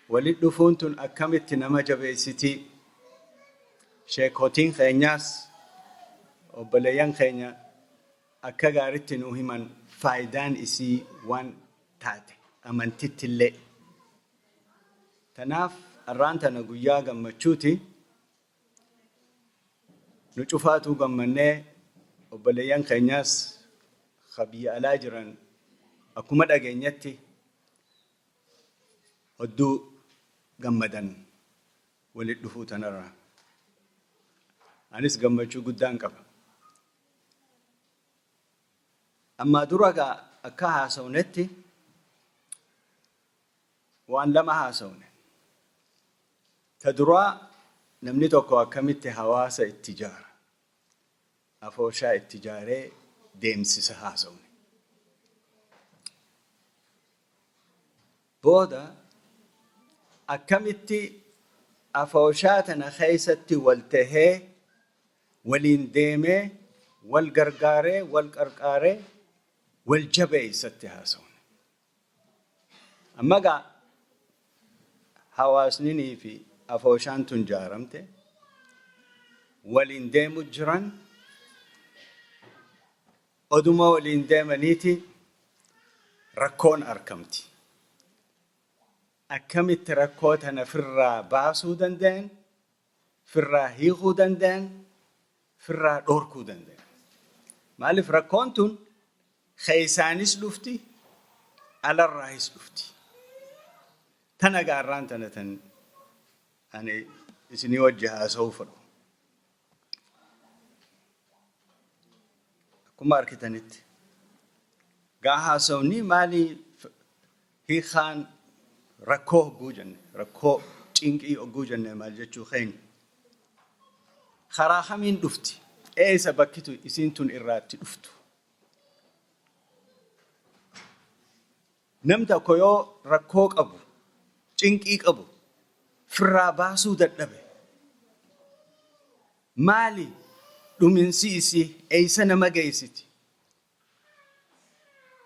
ولد دفونتون أكمت نما جبيسيتي شيكوتين خينياس وبليان خينيا أكجاريت نوهمان فايدان إسي وان تاتي أمانتت اللي تناف الرانتنا قويا قمتشوتي نشوفاتو قمناه وبليان خينياس خبي ألاجران أكمل أجنيتي هدو قمدان ولد دفوتنا را أنيس قمتشو قدان كبا أما درجة أكها سونتي وأن لما هاسونه تدرى نمنيتوكو أكملت حواس التجارة أفوشا التجارة ديمسيس هاسونه بودا أكملت أفوشاتنا خيستي والتهي والإنديمة والقرقارة والقرقارة والجبي ستي هاسونه أما قا حواسنيني في أفوشان تنجارمته والإنديم جران أدوما والإنديم نيتي ركون أركمتي أكمت ركوتنا فرا باسو دندن فرا هيغو دندن فرا دوركو دندن مالف ركونتون خيسانيس لفتي على الرئيس لفتي تنا قاران تنتن أنا إسني وجهها سوفر كمار كتنت قاها سوني مالي هي خان ركوه جوجن ركوه تينكي جوجن مال جتشو خين خراخ من دفتي إيه سبكتو إسنتون إرات دفتو نمتا كيو ركوك أبو تينكيك أبو فرا باسو ددبه مالي دومين سيسي أي سنة ما جيستي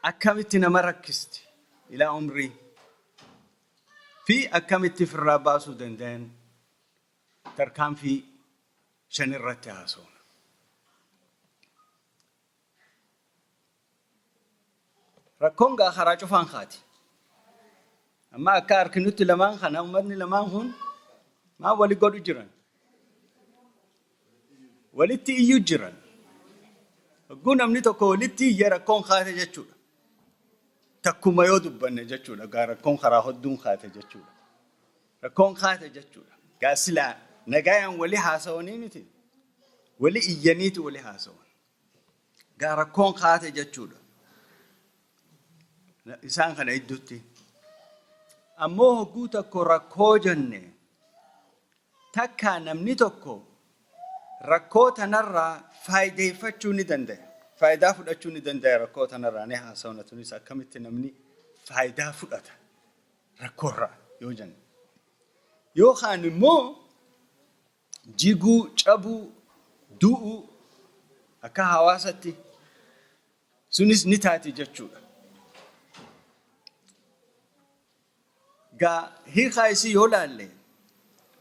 أكملتنا مركزتي إلى عمري في أكملت فرا باسو دندن تركان في شن الرتاسون ركونغا خراجو فان خاتي أما أكار كنوت لمان خنا أمرني لمان هون ما ولي قدو جران ولتي يجران قونا منيتو كولتي يرا كون خاتي جاتشولا تكو ما يودب بنا جاتشولا قارا كون خرا هدون خاتي جاتشولا ركون خاتي جاتشولا قاسلا نجايا ولي حاسوني متي ولي إيانيت ولي حاسون قارا كون خاتي جاتشولا إنسان خنا يدوتي أموه قوتا كو جنة تكا نمنيتوكو ركوتا نرى فايدة فتشوني دنده فايدة فتشوني دنده ركوتا نرى نها سونا تونيسا كميت نمني فايدة فتاتا ركورا يوجن يوخان مو جيغو چابو دوء أكا حواستي سونيس نتاتي جاتشولا قا هي خايسي يولا اللي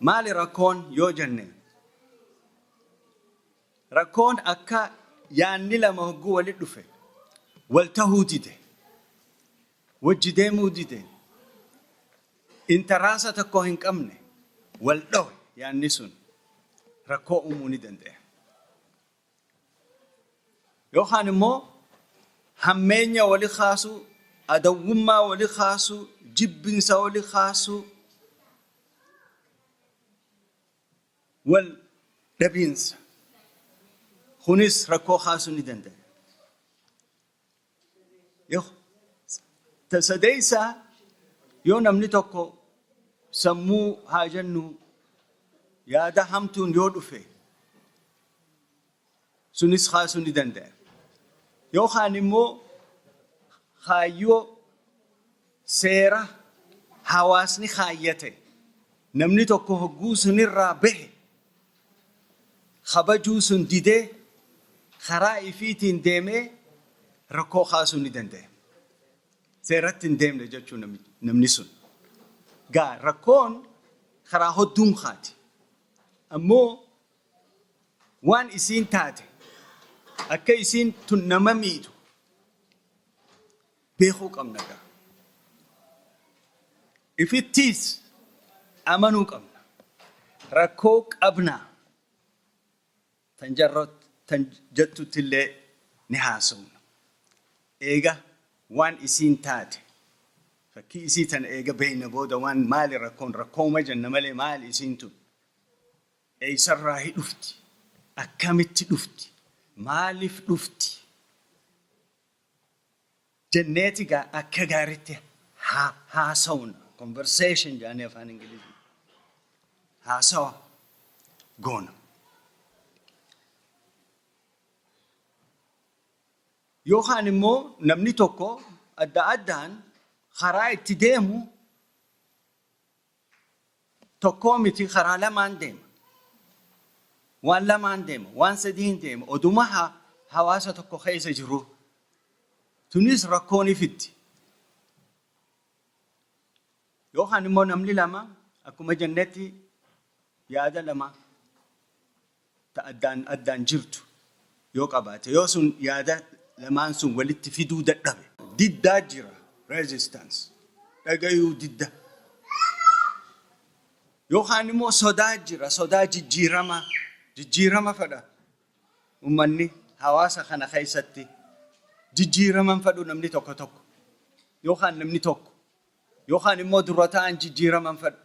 مالي ركون يوجنة ركون أكا يعني لما هو ولدفه والتهودي ده وجديمو ده انت راسة كوهن كمنه والدو يعني سن ركو أموني دنده يوخان مو همينيا ولي خاسو أدوما ولي خاسو جبن سولي خاسو والدبينس خونيس ركو خاسو ندنده يو تسديسا يو نمني توكو سمو هاجنو yaada hamtuun yoo dhufe sunis kaasuu ni danda'a. Yookaan immoo kaayyoo seera hawaasni kaayyate namni tokko hogguu sunirraa bahe kabajuu sun didee karaa ifiitiin deemee rakkoo kaasuu ni danda'a. Seeratti hin deemne jechuun namni sun. Gaa rakkoon karaa hodduun kaati. Ammoo waan isiin taate akka isiin tun nama miidhu beekuu qabna gaa. Ifittiis amanuu qabna. Rakkoo qabnaa tan jettutti illee ni haasofna. Eega waan isiin taate fakkii isii tan eega beeyna booda waan maali rakkooma jenna malee maali isiin tun eeysarraa hi dhufti akkamitti dhufti maaliif dhufti jenneeti gaa akka gaaritti haasawna conversation jaanii afaan ingilizii haasawa goona. Yookaan immoo namni tokko adda addaan karaa itti deemu tokkoo miti karaa lamaan deema. Waan lamaan deema, waan sadiin deema. Oduma hawaasa tokko keessa jiru. Tunis rakkoon ifiddi. Yookaan immoo namni lama akkuma jennetti yaada lama addaan jirtu yoo qabaate yoo sun yaada lamaan sun walitti fiduu dadhabe. Diddaa jira. Resistance. Dhagayuu didda. Yookaan immoo sodaa jira. Sodaa jijjiirama fedha. Uummanni hawaasa kana keessatti jijjiiraman fedhu namni tokko. Yookaan namni tokko. Yookaan immoo dura ta'an jijjiiraman fedhu.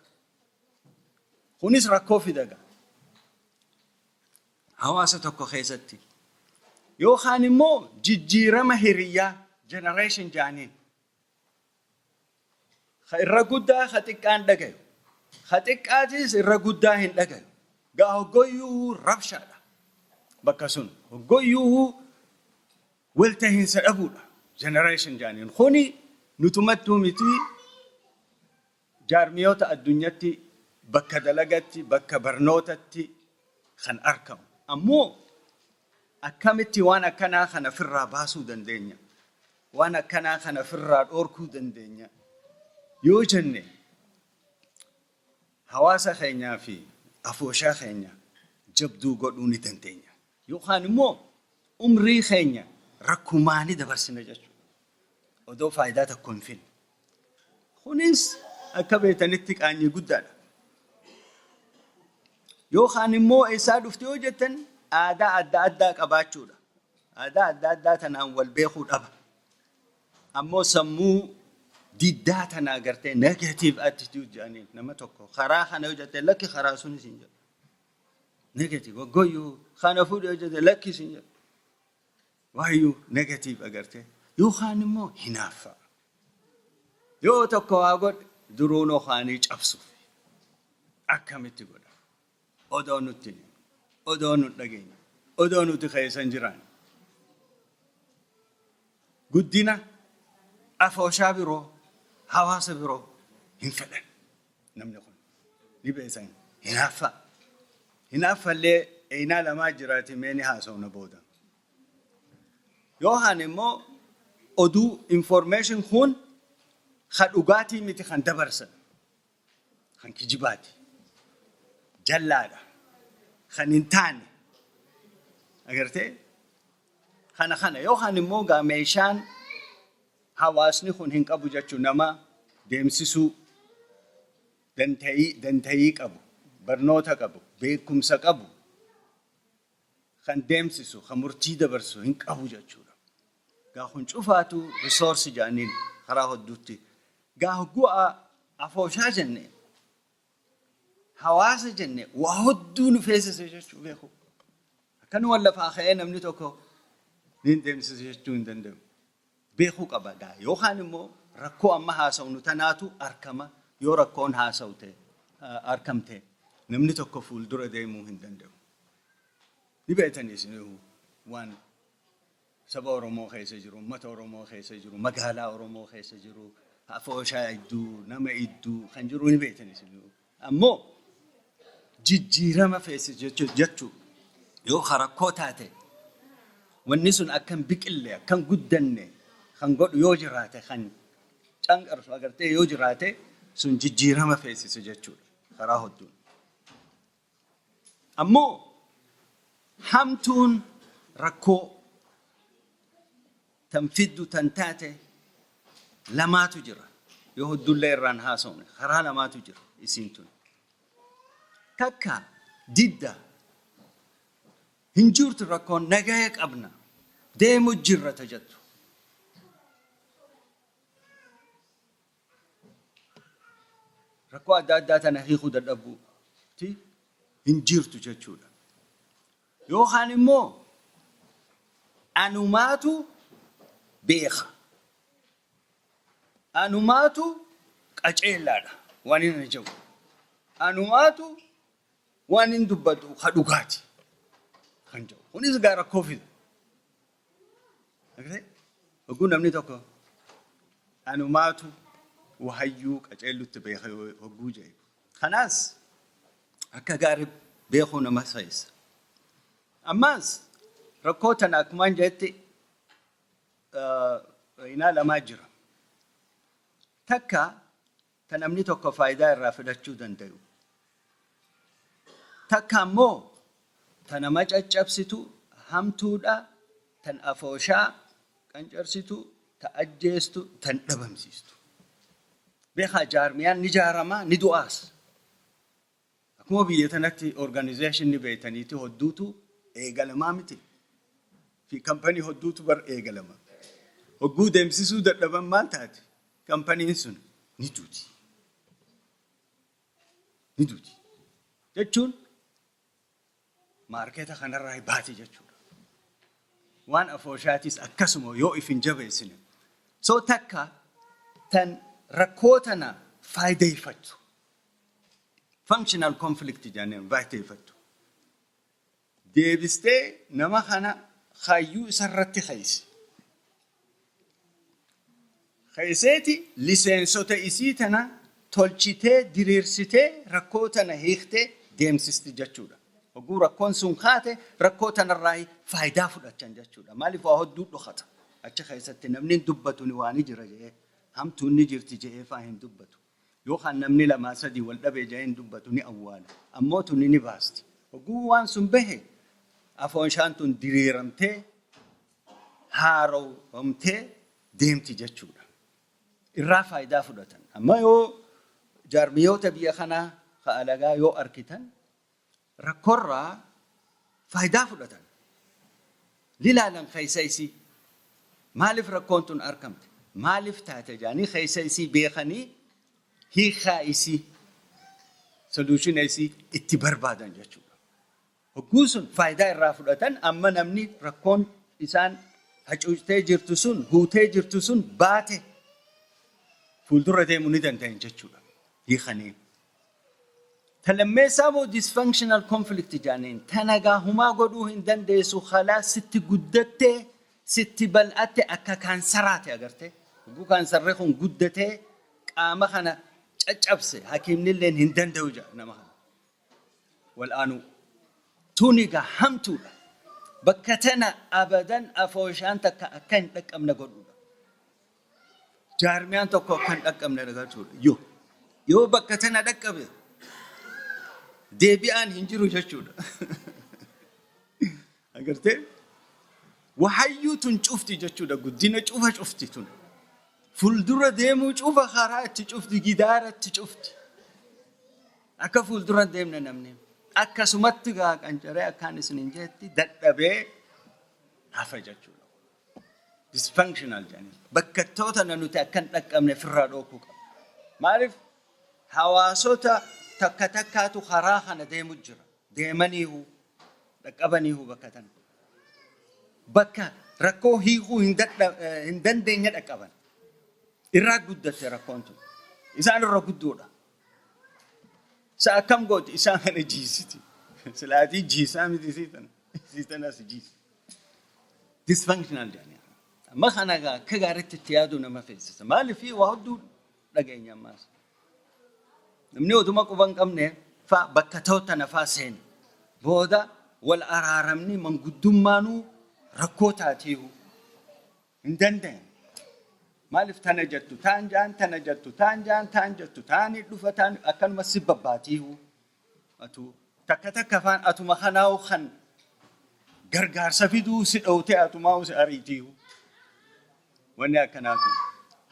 Kunis rakkoo fidaga. Hawaasa tokko keessatti. Yookaan immoo jijjiirama hiriyyaa generation jaaniin. Irra guddaa xiqqaan dhagayu. Xiqqaatis irra guddaa hin dhagayu. Gaa hoggoyyuu rabshaadha. Bakka sun hoggoyyuu waltahiinsa dhabuudha. Generation jaaniin. Kuni nutumattuu miti jaarmiyoota addunyaatti bakka dalagatti bakka barnootatti kan argamu. Ammoo akkamitti waan akkanaa kana ofirraa baasuu dandeenya? Waan akkanaa kana ofirraa dhoorkuu dandeenya? Yoo jenne hawaasa keenyaa fi afooshaa keenya jabduu godhuu ni dandeenya. Yookaan immoo umrii keenya rakkumaanii dabarsina jechuudha. Odoo faayidaa tokko hin finne. Kunis akka beetanitti qaanyii guddaadha. Yookaan immoo eessaa dhufte yoo jettan aadaa adda addaa qabaachuudha. Aadaa adda addaa tanaan wal beekuu dhaba. Ammoo sammuu diddaa tanaa agartee negative attitude jedhaniin nama tokko karaa kana yoo jette lakki karaa sunis hin jedhu. Negative waggoyyuu kana fuudhee yoo jette lakki sin jedhu. Waayyuu negative agartee yookaan immoo hinaaffaa. Yoo tokko waa godhe duruun ofaanii cabsuuf akkamitti godha? Odoo nutti odoo nuti dhageenya odoo nuti keessan jiran guddina afooshaa biroo hawaasa biroo hin fedhan namni kun ni beesan hinaaffallee eenaa lamaa jiraati meeni haasawna booda. Yookaan immoo oduu information kun kan dhugaatii miti kan dabarsan kan kijibaati jallaadha kan hin taane agartee kana yookaan immoo gaa meeshaan hawaasni kun hin qabu jechuun nama deemsisuu dantayii qabu barnoota qabu beekumsa qabu kan deemsisu kan murtii dabarsu hin qabu jechuudha. Gaa kun cufaatu resource jaaniin karaa hodduutti gaa hogguu afooshaa jenne hawaasa jenne waa hodduu nu feesise jechuu beeku. Akkanuma lafaa ka'ee namni tokko ni deemsise jechuu hin danda'u. Beekuu qaba gaa yookaan immoo rakkoo amma haasawnu tanaatu arkama yoo rakkoon haasawte arkamte namni tokko fuuldura deemuu hin danda'u. Ni beektanis waan saba Oromoo keessa jiru, uummata Oromoo keessa jiru, magaalaa Oromoo keessa jiru, afooshaa idduu, nama idduu kan jiru ni beektanis. Ammoo jijjiirama feesi jechuu yoo harakkoo taate wanni sun akkan biqille akkan guddanne kan godhu yoo jiraate kan canqarsu agartee yoo jiraate sun jijjiirama feesisu jechuudha karaa hodduun. Ammoo hamtuun rakkoo tan fiddu tan taate lamaatu jira yoo hodduullee irraan haasofne karaa lamaatu jira isiin tun. Takka didda hin jirtu rakkoon nagaya qabna deemu jirrata jettu. Rakkoo adda addaa tana hiikuu dadhabuuti hin jirtu jechuudha. Yookaan immoo anumaatu beeka. Anumaatu qaceellaadha waan inni jiru. Anumaatu waan inni dubbatu kadhugaati kan jiru. Kunis gaa rakkoo fida. Oguu namni tokko anumaatu wahayyuu qaceellutti beeka oguu jedhe. Kanaas akka gaarii beekuu nama fayyisa. Ammas rakkoo tana akkumaan jetti inaa lamaa jira. Takka ta namni tokko faayidaa irraa fudhachuu danda'u. Takka ammoo ta nama caccabsitu hamtuudha, tan afooshaa qancarsitu, ta ajjeestu, tan dhabamsiistu. Beekaa jaarmiyaan ni jaaramaa ni du'aas. Akkuma biyya tanatti organizationii beekaniiti hodduutu eegalamaa miti. Fi kampanii hodduutu bar eegalama. Hogguu deemsisuu dadhaban maal taati? Kampaniin sun ni duuti. Ni duuti. Jechuun maarkeeta kanarraa baati jechuudha. Waan afooshaatis akkasuma yoo if hin jabeessine. So takka tan rakkoo tana faayideeffattu. Functional conflict jennaan faayideeffattu. Deebistee nama kana hayyuu isarratti haysi. Hayseeti liseensota isii tana tolchitee diriirsitee rakkoo tana hiiktee deemsisti jechuudha. Oguu rakkoon sun kaate rakkoo tanarraa faayidaa fudhachan jechuudha. Maaliif waa hodduu dhokata? Achi keessatti namni dubbatu ni waan jira jedhee hamtuun ni jirti jedhee faa hin dubbatu. Yookaan namni lamaa sadii wal dhabee jedhee hin dubbatu ni awwaala. Ammoo tuni ni baasti. Oguu waan sun bahe afoonshaan tun diriiramtee haaromtee deemti jechuudha. Irraa faayidaa fudhatan. Amma yoo jaarmiyoota biyya kanaa alagaa yoo arkitan rakkoorraa faayidaa fudhatan. Lilaalan keessa isii maaliif rakkoon tun argamte? Maaliif taate jaanii keessa isii beekanii hiikaa isii solution isii itti barbaadan jechuudha. Hogguu sun faayidaa irraa fudhatan amma namni rakkoon isaan hacuuctee jirtu sun guutee jirtu sun baate fuuldura deemuu ni danda'an jechuudha. Hiikanii. Talammeessaa moo dysfunctional conflict jaaniin tanagaa humaa godhuu hin dandeessu halaa sitti guddattee sitti bal'atte akka kaansaraate agarte. Hogguu kaansarree kun guddatee qaama kana caccabse hakiimnilleen hin danda'u nama kana. Wal'aanuu tunigaa hamtuudha. Bakka tana abadan afooshaan takka akka hin dhaqqabne godhuudha. Jaarmiyaan tokko akka hin dhaqqabne godhuudha. Yoo bakka tana dhaqqabe deebi'aan hin jiru jechuudha. Agartee? Wahayyuu tun cufti jechuudha. Guddina cufa cufti tun. Fuuldura deemuu cufa karaa itti cufti, gidaara itti cufti. Akka fuuldura deemne namni. Akkasumatti gaa qancaree akkaan isin hin jeetti dadhabee hafa jechuudha. Dysfunctional jedhanii. Bakkattoota nuti akka hin dhaqqabne firraa dhookuu qaba. Maaliif hawaasota takka takkaatu karaa kana deemu jira. Deemaniihu dhaqqabaniihu bakka tana. Bakka rakkoo hiikuu hin dandeenye dhaqqaban. Irraa guddatte rakkoon tun. Isaan irra guddoodha. سأكم قلت إسان أنا جيستي سلاتي جيسام سيتنا سجيس dysfunctional يعني ما خنا كجارت التيادو نما فيس ما اللي فيه وهدو لقين يا ماس نمني ودما كوبان كمنه فبكتو تنفاسين بودا والأرارمني من قدوم مانو ركوتاتيو إندندن ما لف تنجتو تانجان تاني لفتان أكن مسبب باتيو أتو تكتك فان أتو مخناو خن غرغار سفيدو سيدوتي أتو ماوس أريتيو وانا كناتو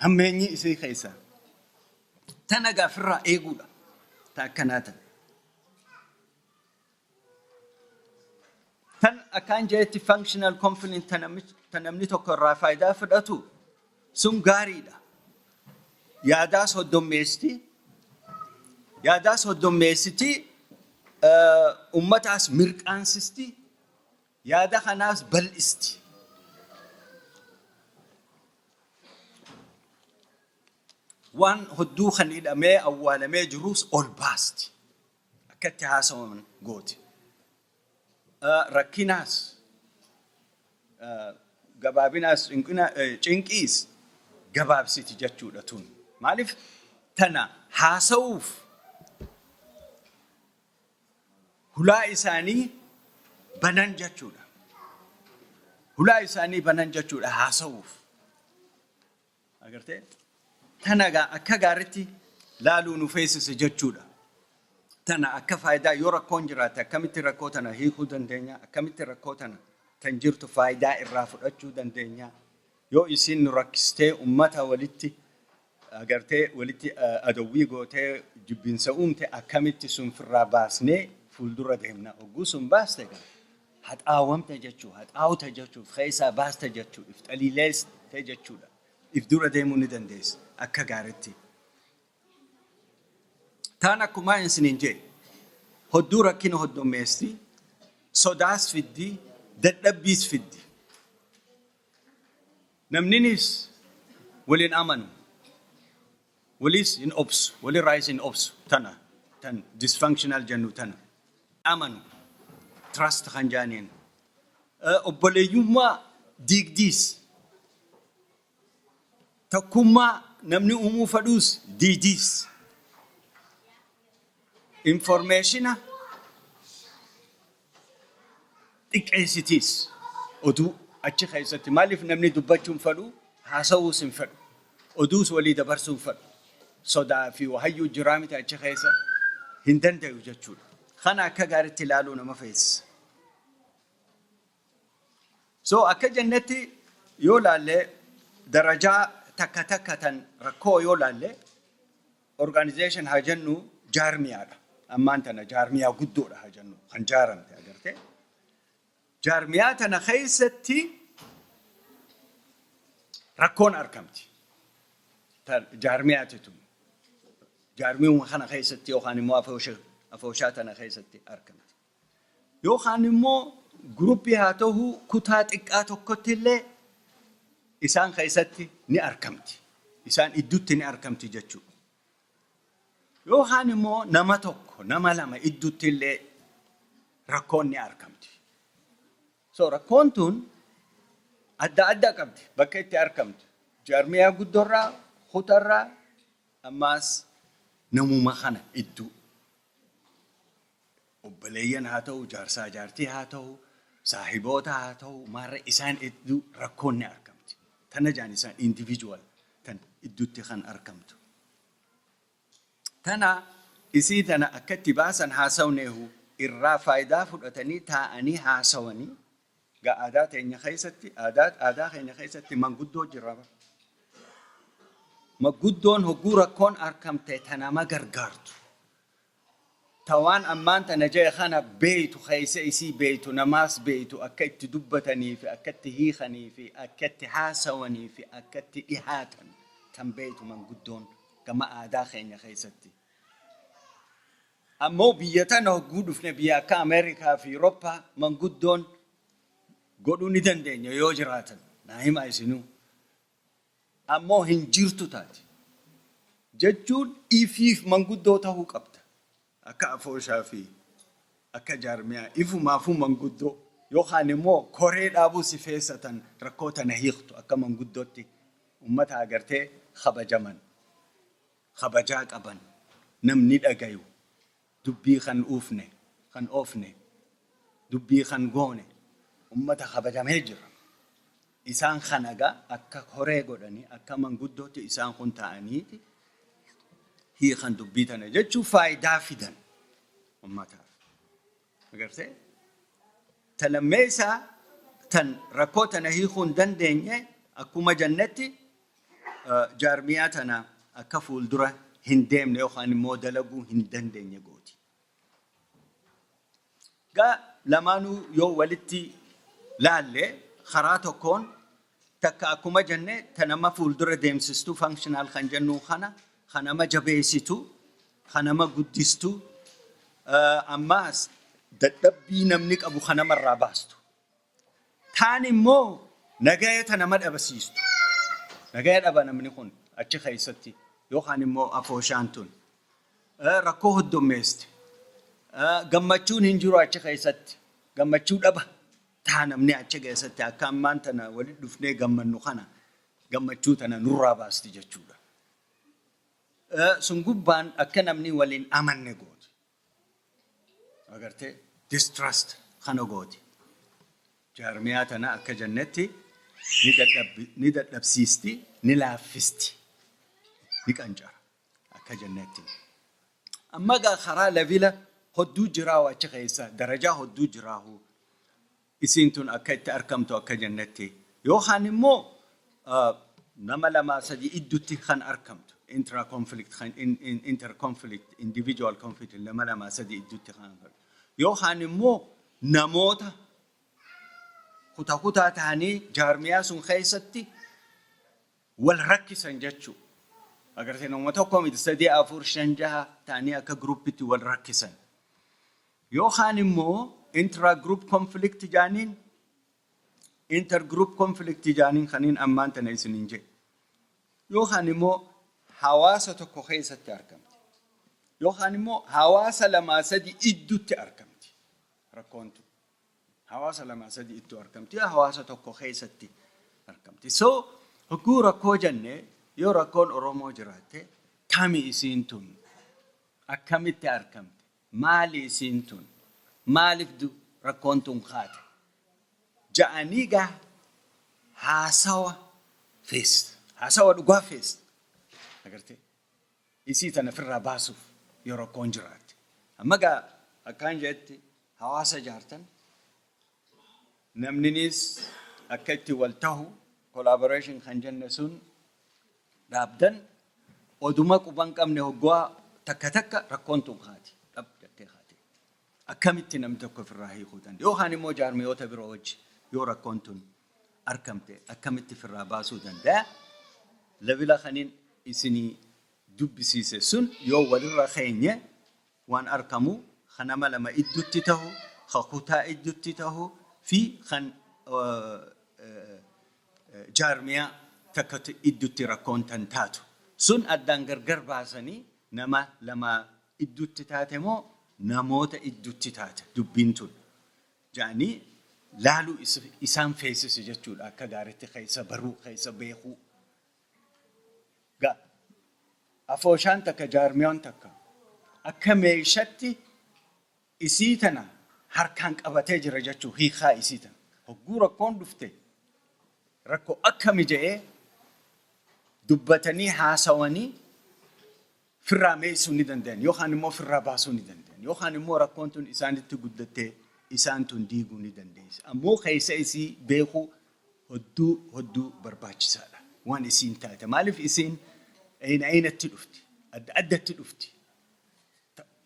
هميني إسي خيسا تنقى فرا إيقولا تا كناتا تن أكان جايتي functional component تنمني تقرر فايدة فدأتو سن غاريدا ياداس هدوميستي أمتاس مرقانسستي يادا خناس بلستي وان هدو خنيد أمي أول أمي جروس أول باستي أكتي هاسا من قوتي ركيناس قبابيناس إنكنا چنكيس قباب سيتي جاتشو لتون معلف تنا هاسوف هلا إساني بنان جاتشو هلا إساني بنان جاتشو هاسوف أقرتي تنا أكا غارتي لالو نفيسس جاتشو تنا أكا فايدا يورا كونجراتا كمتي ركوتنا هي خودن دنيا كمتي ركوتنا تنجرت فايدا الرافو أجو دنيا يو إسين ركستي أمتا ولتي أغرتي ولتي أدوي غوتي جبين سأومتي أكمتي سنفر باسني فولدورة دهمنا وقوسم باستي هات آوام تجتشو هات آو تجتشو خيسا باس تجتشو إفتالي ليس تجتشو إفدورة دهموني دنديس أكا غارتي تانا كما ينسنين جي هدورة كينو هدو ميستي صداس فيدي ددبيس فيدي نمنينيس ولين أمنوا وليس إن أوبس ولي رايس إن أوبس تنا تن dysfunctional جنو تنا أمنوا trust خنجانين أبلي يوما ديس تكوما نمني أمو فدوس ديس information إكسيتيس أدو أشي خيسة مالف نمني دبتشون فلو هاسو سنفلو أدوس ولي دبرسون فلو صدا في وهيو جرامي أشي خيسة هندن ده يوجدشون خنا كجار تلالو نما فيس أكا جنتي يولا له درجة تكتكتن ركو يولا له organization هاجنو جارميا أما أنتنا جارميا قدورة هاجنو خنجارم تأجرته جارمياتنا خيستي ركون أركمتي جارمياتهم جارميهم خنا خيستي وخاني مو أفوشاتنا خيستي أركمتي يو خاني مو جروبي هاتوه كتات إكاتو كتلة إسان خيستي ني أركمتي إسان إدوتي ني أركمتي جاتشو يو خاني مو نماتوكو نمالما إدوتي اللي ركون ني أركمتي ركونتون أدى كمتي بكيتي أركمت جارميا قدرة خطرة أماس نمو مخنا إدو وبليين هاتو جارسا جارتي هاتو صاحبوتا هاتو مرة إسان إدو ركوني أركمتي تنجاني إسان individual تن إدو تخن أركمتو تنا إسي تنا أكتي باسن هاسونيهو إرّا فايدة فلتني تااني هاسوني عادات إني خيستي عادات إني خيستي من قدو جرابا ما قدون هجورا كون أركم تتنا ما غرغرتو توان أمان تنجي خانا بيتو خيسي بيتو نماس بيتو أكدت دبتني في أكدت هيخني في أكدت حاسوني في أكدت إحاتا تم بيتو من قدون كما عادات إني خيستي أمو بيتنا هجودو في نبيا كأمريكا في أوروبا من قدون قولوا ندن دنيا يوجراتن ناهم عايزينو أمو هنجرتو تاتي جدول إيفيف من قد دوتا هو قبض akka afooshaa fi akka jaarmiyaa ifumaa fi manguddoo yookaan immoo koree dhaabuu si feessatan rakkoo tana hiiktu akka manguddootti ummata agartee kabajaman kabajaa qaban namni dhagayu dubbii kan oofne dubbii kan goone ummata kabajamee jira. Isaan kanaga akka koree godhanii akka manguddootti isaan kun ta'aniiti hiikan dubbii tana jechuun faayidaa fidan ummataaf. Agartee talammeessaa tan rakkoo tana hiikuu hin dandeenye akkuma jannetti jaarmiyaa tana akka fuuldura hin deemne yookaan immoo dalaguu hin dandeenye gooti. Gaa lamaanuu yoo walitti laalle karaa tokkoon takka akkuma jenne tanama fuuldura deemsistuu functional kan jennu kanama jabeessitu kanama guddistu ammaas dadhabbii namni qabu kanamarraa baastu. Taan immoo nagaya tanama dhabasiistu. Nagaya dhaba namni kun achi keessatti yookaan immoo afooshaan tun rakkoo hoddommeesti. Gammachuun hin jiru achi keessatti. Gammachuu dhaba. Taa namni achi keessatti akka ammaan tana walitti dhufnee gammannu kana gammachuu tana nurraa baasti jechuudha. Sun gubbaan akka namni waliin amanne gooti. Agartee distrust kana gooti. Jaarmiyaa tana akka jannetti ni dadhabsiisti ni laaffisti ni qancara akka jannetti. Amma gaa karaa labila hodduu jiraahu achi keessa darajaa hodduu jiraahu isiin tun akka itti argamtu akka jannetti yookaan immoo nama lama sadii idduutti kan argamtu interconflict individual conflict lama sadii idduutti kan argamtu yookaan immoo namoota kutaa ta'anii jaarmiyaa sun keessatti wal rakkisan jechuu agartee nama tokko miti sadii afur shan jaha ta'anii akka gruppitti wal rakkisan yookaan immoo intra-group conflict jaaniin intergroup conflict jaaniin kaniin ammaan tana isiniin jedhe yookaan immoo hawaasa tokko keessatti argamti yookaan immoo hawaasa lama sadii idduutti argamti rakkoontu hawaasa lama sadii iddoo argamti hawaasa tokko keessatti argamti. So hogguu rakkoo jenne yoo rakkoon Oromoo jiraatte kami isiin tun akkamitti argamte maali isiin tun maaliif rakkoon tun kaate ja'anii gaa haasawa feest haasawa dhugaa feest agartee isii tana firraa baasuuf yoo rakkoon jiraatte amma gaa akkaan jeetti hawaasa jaartan namninis akka itti wal tahu collaboration kan jenne sun dhaabdan oduma quban qabne hoggaa takka rakkoon tun kaati dhabdattee kaate akkamitti namni tokko firraa hiikuu danda'a yookaan immoo jaarmiyoota biroo wajji yoo rakkoon tun argamte akkamitti firraa baasuu danda'a labila kaniin isinii dubbisiise sun yoo walirra keenye waan argamu kanama lama idduutti tahu kakutaa idduutti tahu fi kan jaarmiyaa takka idduutti rakkoon tan taatu sun addaan gargar baasanii nama lama idduutti taate moo namoota idduutti taate dubbiin tun jaanii laaluu isaan feesise jechuudha akka gaariitti keessa baruu keessa beekuu gaa afooshaan takka jaarmiyaan takka akka meeshatti isii tana harkaan qabatee jira jechuu hiikaa isii tana hogguu rakkoon dhufte rakkoo akkami jedhee dubbatanii haasawanii firraa meessuu ni danda'an yookaan immoo firraa baasuu ni danda'an yookaan immoo rakkoon tun isaanitti guddattee isaan tun diiguu ni dandeessa ammoo keessa isii beekuu hodduu barbaachisaadha waan isiin taate maaliif isiin aynatti dhufti addatti dhufti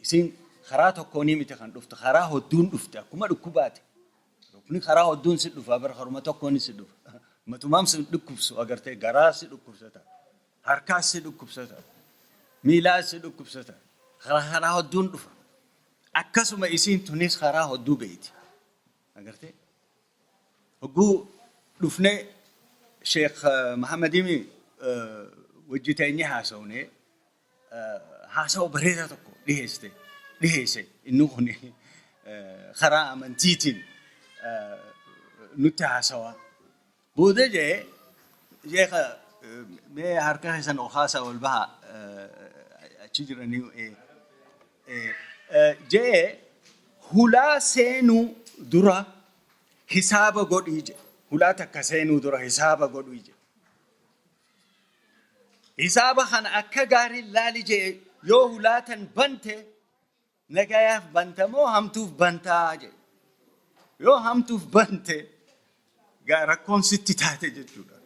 isiin karaa tokkoonii miti kan dhufte karaa hodduun dhufte akkuma dhukkubaate dhukkubni karaa hodduun si dhufa bara haruma tokkoon si dhufa matumaam si dhukkubsu agartee garaa si dhukkubsata harkaa si dhukkubsata miilaa si dhukkubsata karaa hodduun dhufa akkasuma isiin tunis karaa hodduu beeti agartee hogguu dhufne Sheekh Mahamadimi wajjiteenye haasawne haasawa bareedaa tokko dhiyeeste dhiheesse inni kun karaa amantiitiin nutti haasawaa. Booda jee jeeqa mee harka keessan ohaasa ol baha achi jiranii jee hulaa seenuu dura hisaaba godhii je. Hulaa takka seenuu dura hisaaba godhii je. Hisaaba kana akka gaarii laali je yoo hulaatan bante nagayaaf bantamoo hamtuuf bantaa je. Yoo hamtuuf bante rakkoon sitti taate jechuudha.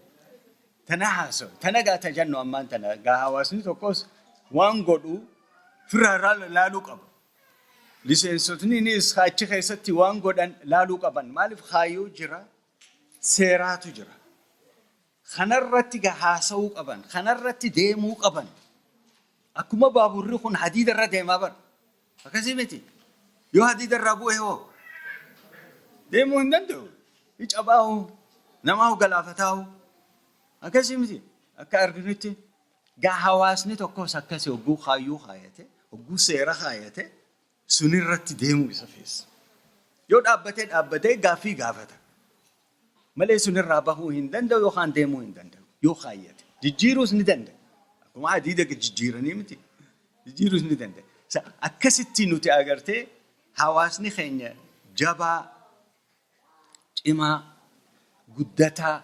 Tana haasa'u. Tana gaa tajannu ammaan tana gaa hawaasni tokkos waan godhu firarraa laaluu qaba. Liseensotniinis achi keessatti waan godhan laaluu qaban. Maaliif kaayyoo jira? Seeraatu jira. Kanarratti gaa haasa'uu qaban. Kanarratti deemuu qaban. Akkuma baaburri kun hadiida irra deemaa bara. Akkasii miti. Yoo hadiida irraa bu'e hoo? Deemuu hin danda'u. Icabaahu namaa galaafataahu akkasii miti akka arginutti gaa hawaasni tokkos akkasii hogguu kaayyuu kaayate hogguu seera kaayate sunirratti deemuu isa feessa. Yoo dhaabbatee gaaffii gaafata malee sunirraa bahuu hin danda'u yookaan deemuu hin danda'u yoo kaayate jijjiiruus ni danda'a. Akkuma hadiida jijjiiranii miti jijjiiruus ni danda'a. Akkasitti nuti agartee hawaasni keenya jabaa cimaa guddataa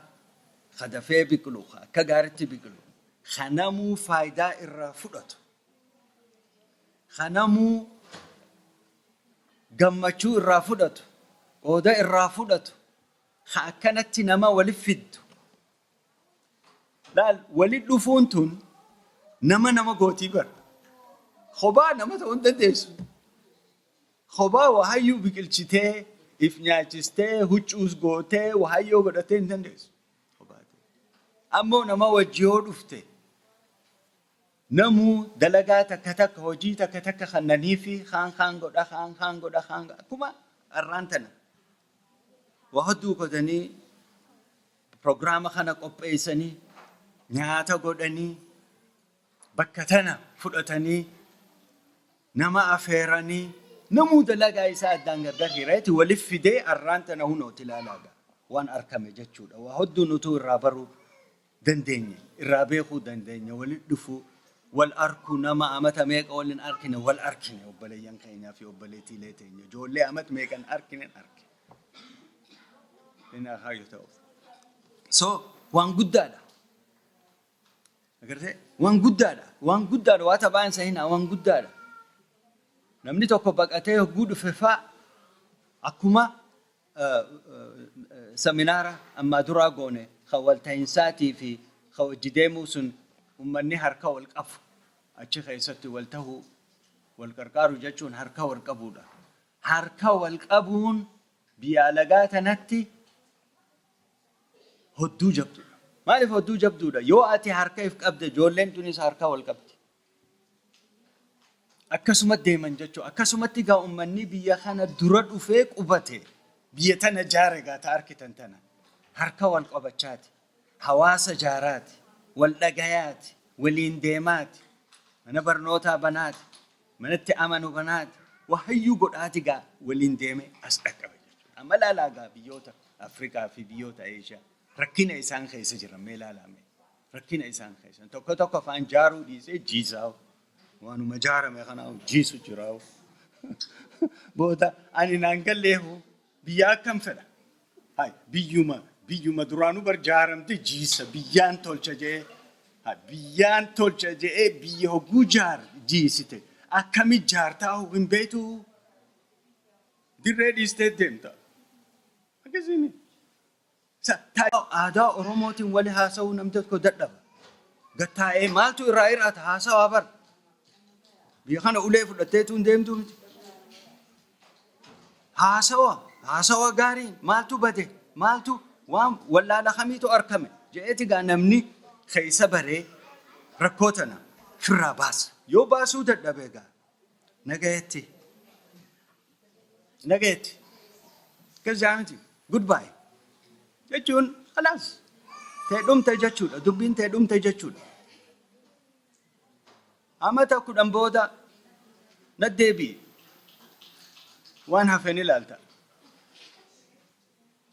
kadafee biqilu akka gaaritti biqilu kanamuu faayidaa irraa fudhatu kanamuu gammachuu irraa fudhatu qooda irraa fudhatu akkanatti nama waliif fiddu laal walitti dhufuun tun nama gootii bara kophaa nama ta'uu hin dandeessu kophaa wahayyuu biqilchitee if nyaachistee huccuus gootee wahayyoo godhatee hin dandeessu. Ammoo nama wajji yoo dhufte namuu dalagaa takka hojii takka kannanii fi kaan godha akkuma arraan tana waa hedduu godhanii pirogiraama kana qopheessanii nyaata godhanii bakka tana fudhatanii nama afeeranii namuu dalagaa isaa addaan gargar hiraati waliif fidee arraan tana hunooti ilaalaaga waan arkame jechuudha. Waa hedduu nutu irraa baruu dandeenya irraa beekuu dandeenya walitti dhufuu wal arku nama amata meeqa waliin arkine wal arkine obboleeyyan keenyaa fi obboleettiilee teenya ijoollee amat meeqan arkine arkine. Inni hayyuu ta'u. So waan guddaadha. Agartee waan guddaadha waa tabaan sahinaa waan guddaadha. Namni tokko baqatee hogguu dhufe fa'a akkuma seminaara ammaa duraa goone kan walta'insaatii fi kan hojii deemuu sun uummanni harka wal qabu achi keessatti wal ta'uu wal qarqaaru jechuun harka wal qabuudha. Harka wal qabuun biyya alagaa tanatti hodduu jabduudha. Maaliif hodduu jabduudha? Yoo ati harka if qabde ijoolleen tunis harka wal qabdi. Akkasuma deeman jechuudha. Akkasumatti gaa uummanni biyya kana dura dhufee qubate biyya tana jaare gaa ta arkitan tana harka wal qabachaati. Hawaasa jaaraati. Wal dhagayaati. Waliin deemaati. Mana barnootaa banaati. Manatti amanu banaati. Wahayyuu godhaati gaa waliin deeme as dhaqqabe jechuudha. Amma laalaa gaa biyyoota Afrikaa fi biyyoota Eeshiyaa rakkina isaan keessa jiran mee laalame. Rakkina isaan keessa. Tokko afaan jaaruu dhiisee jiisaa'u. Waanuma jaarame kanaa jiisu jiraa'u. Booda ani naan galleehu biyya akkam fedha. Hai biyyuma duraanuu bar jaaramte jiisa biyyaan tolcha jee. Biyyaan tolcha jee biyya hogguu jaar jiisite. Akkami jaartaa hin beektu dirree dhiistee deemta. Akkasiin. Aadaa Oromootiin wali haasa'uu namni tokko dadhaba. Gattaa'ee maaltu irraa hiraata haasawaa bara. Biyya kana ulee fudhatteetu hin deemtu miti. Haasawa gaarii maaltu bade maaltu waan wallaala kamiitu arkame je'eeti gaa namni keessa baree rakkoo tana firraa baasa. Yoo baasuu dadhabee gaa nagayetti. Gazaamiti goodbye jechuun alaas ta'e dhumte jechuudha. Dubbiin ta'e dhumte jechuudha. Amata kudhan booda na deebi'e وان هفني لالتا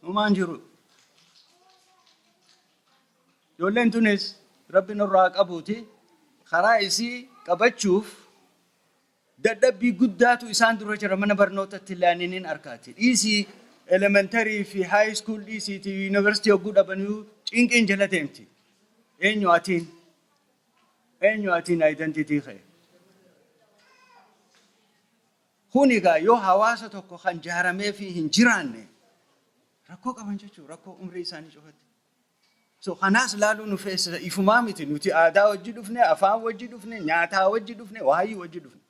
وما نجرو يولين تونس ربنا الراق أبوتي خرايسي كبتشوف dadhabbii guddaatu isaan dura jira mana barnootatti ilaaniniin arkaati dhiisii elementary fi high school dhiisii ti university hogguu dhabanii cinqiin jala deemti eenyu atiin identity kee kunigaa yoo hawaasa tokko kan jaaramee fi hin jiraanne rakkoo qaban jechuu rakkoo umrii isaanii cufatti so kanaas laaluu nu feessa ifumaa miti nuti aadaa wajji dhufne afaan wajji dhufne nyaataa wajji dhufne waayii wajji dhufne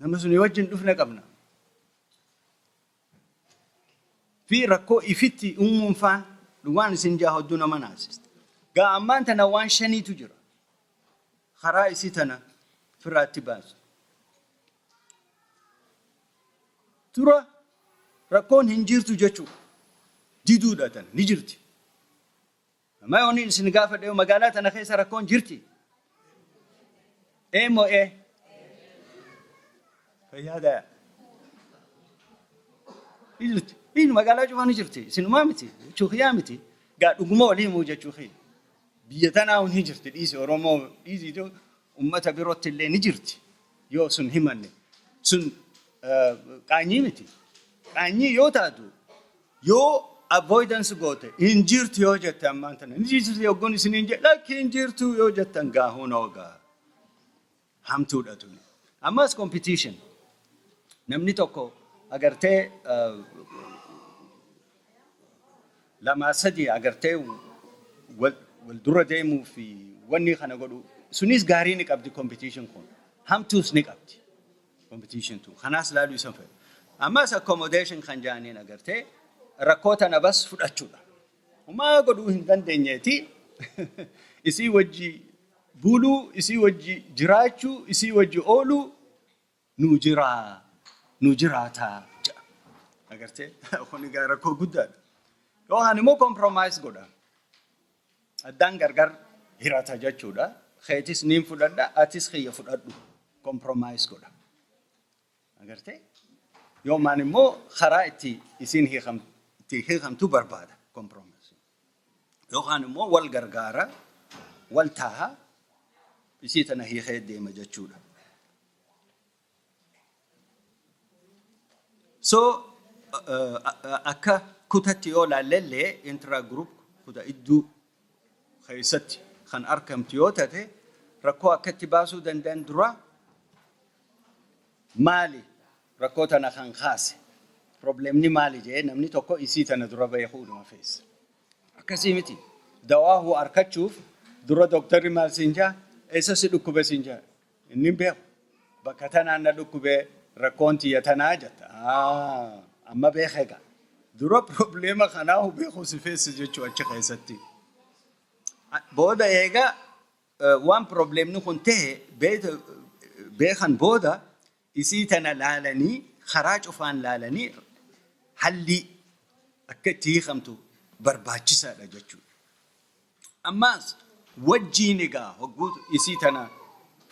نمسون يوجن دفنا قبنا في ركو إفتي فان لوان سنجا هدونا مناسست قا أمان تنوان شني تجرى خرائسي تنا في الراتباز ترى ركون هنجير تجتشو جدودة نجرتي ما يوني سنقافة ديو مقالات أنا خيسا ركون جرتي مو فهذا يجرت إنه ما قالوا جواني جرتي سنو ما متي شو خيامتي قال أقوموا ليه موجة شو خي بيتنا ونهجرت إيزي ورمو إيزي جو أمتا بيروت اللي نجرتي يو سن همني سن قاني متي قاني يو تادو يو avoidance قوته إنجرت يو جتا مانتنا نجرت يو قوني سنينجا لكن إنجرت يو جتا قاهون أوغا همتو داتوني أماس competition namni tokko agartee lama sadi agartee wal dura deemuu fi wanni kana godhu sunis gaarii ni qabdi competition kun hamtuus ni qabdi competition tu kanaas laaluu isan fedha ammas accommodation kan jaaniin agartee rakkoota na bas fudhachuudha homaa godhuu hin dandeenyeeti isii wajji buluu isii wajji jiraachuu isii wajji ooluu نجراتا أقرتي أخوني قارا كو قداد يوهاني مو compromise قدا الدان غرغر هيراتا جاتشودا خيتيس نيم فدادا آتيس خي فدادو compromise قدا أقرتي يوماني مو خرائتي يسين هي خم تو بربادا compromise يوهاني مو والغرغارا والتاها يسيتنا هي خيت ديما جاتشودا So, akka kutatti yoo laallee intra-group kuta iddoo keessatti kan argamtu yoo taate rakkoo akkatti baasuu danda'an dura maali rakkoo tana kan kaase problemni maali jee namni tokko isii tana dura beekuu dhuma feessa. Akkasii miti dawaa argachuuf dura dooktarri maal siinjaa eessa si dhukkube siinjaa inni beeku bakka tanaan na dhukkubee rakkoon tiyya tanaa jetta amma beekega dura problema kanaa beekuu si feessa jechuu achi keessatti booda eega waan problemni kun ta'e beekan booda isii tana laalanii karaa cufaan laalanii halli akka itti hiikamtu barbaachisaadha jechuudha. Ammaas wajjiin egaa hogguu isii tana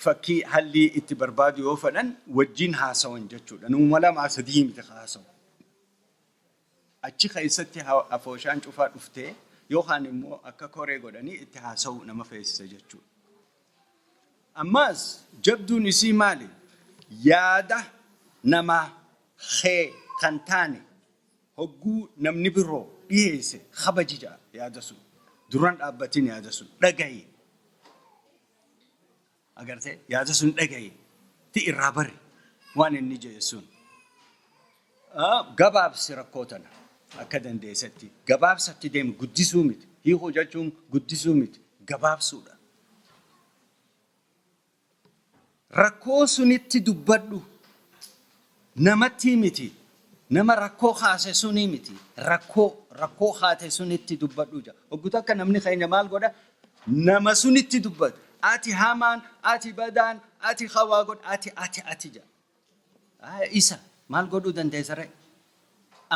fakkii halli itti barbaadu yoo fedhan wajjiin haasawan jechuudha. Nama lama sadii miti haasawu. Achi keessatti afooshaan cufaa dhuftee yookaan immoo akka koree godhanii itti haasawu nama feesisa jechuudha. Ammaas jabduun isii maali? Yaada nama kan taane hogguu namni biroo dhiyeesse kabajija yaada sun duran dhaabbatiin yaada sun dhagaye agartee yaada sun dhagaye ti irraa bari waan inni jedhe sun gabaabsi rakkoo tana akka dandeessatti gabaabsatti deemu guddisuu miti hiikoo jechuun guddisuu miti gabaabsuudha. Rakkoo sunitti dubbadhu namatti miti nama rakkoo kaase suni miti rakkoo kaate sunitti dubbadhu jaa oggutu akka namni keenya maal godha nama sunitti dubbatu ati hamaan ati badaan ati khawaa god ati jaa isa maal godhuu dandeessa ree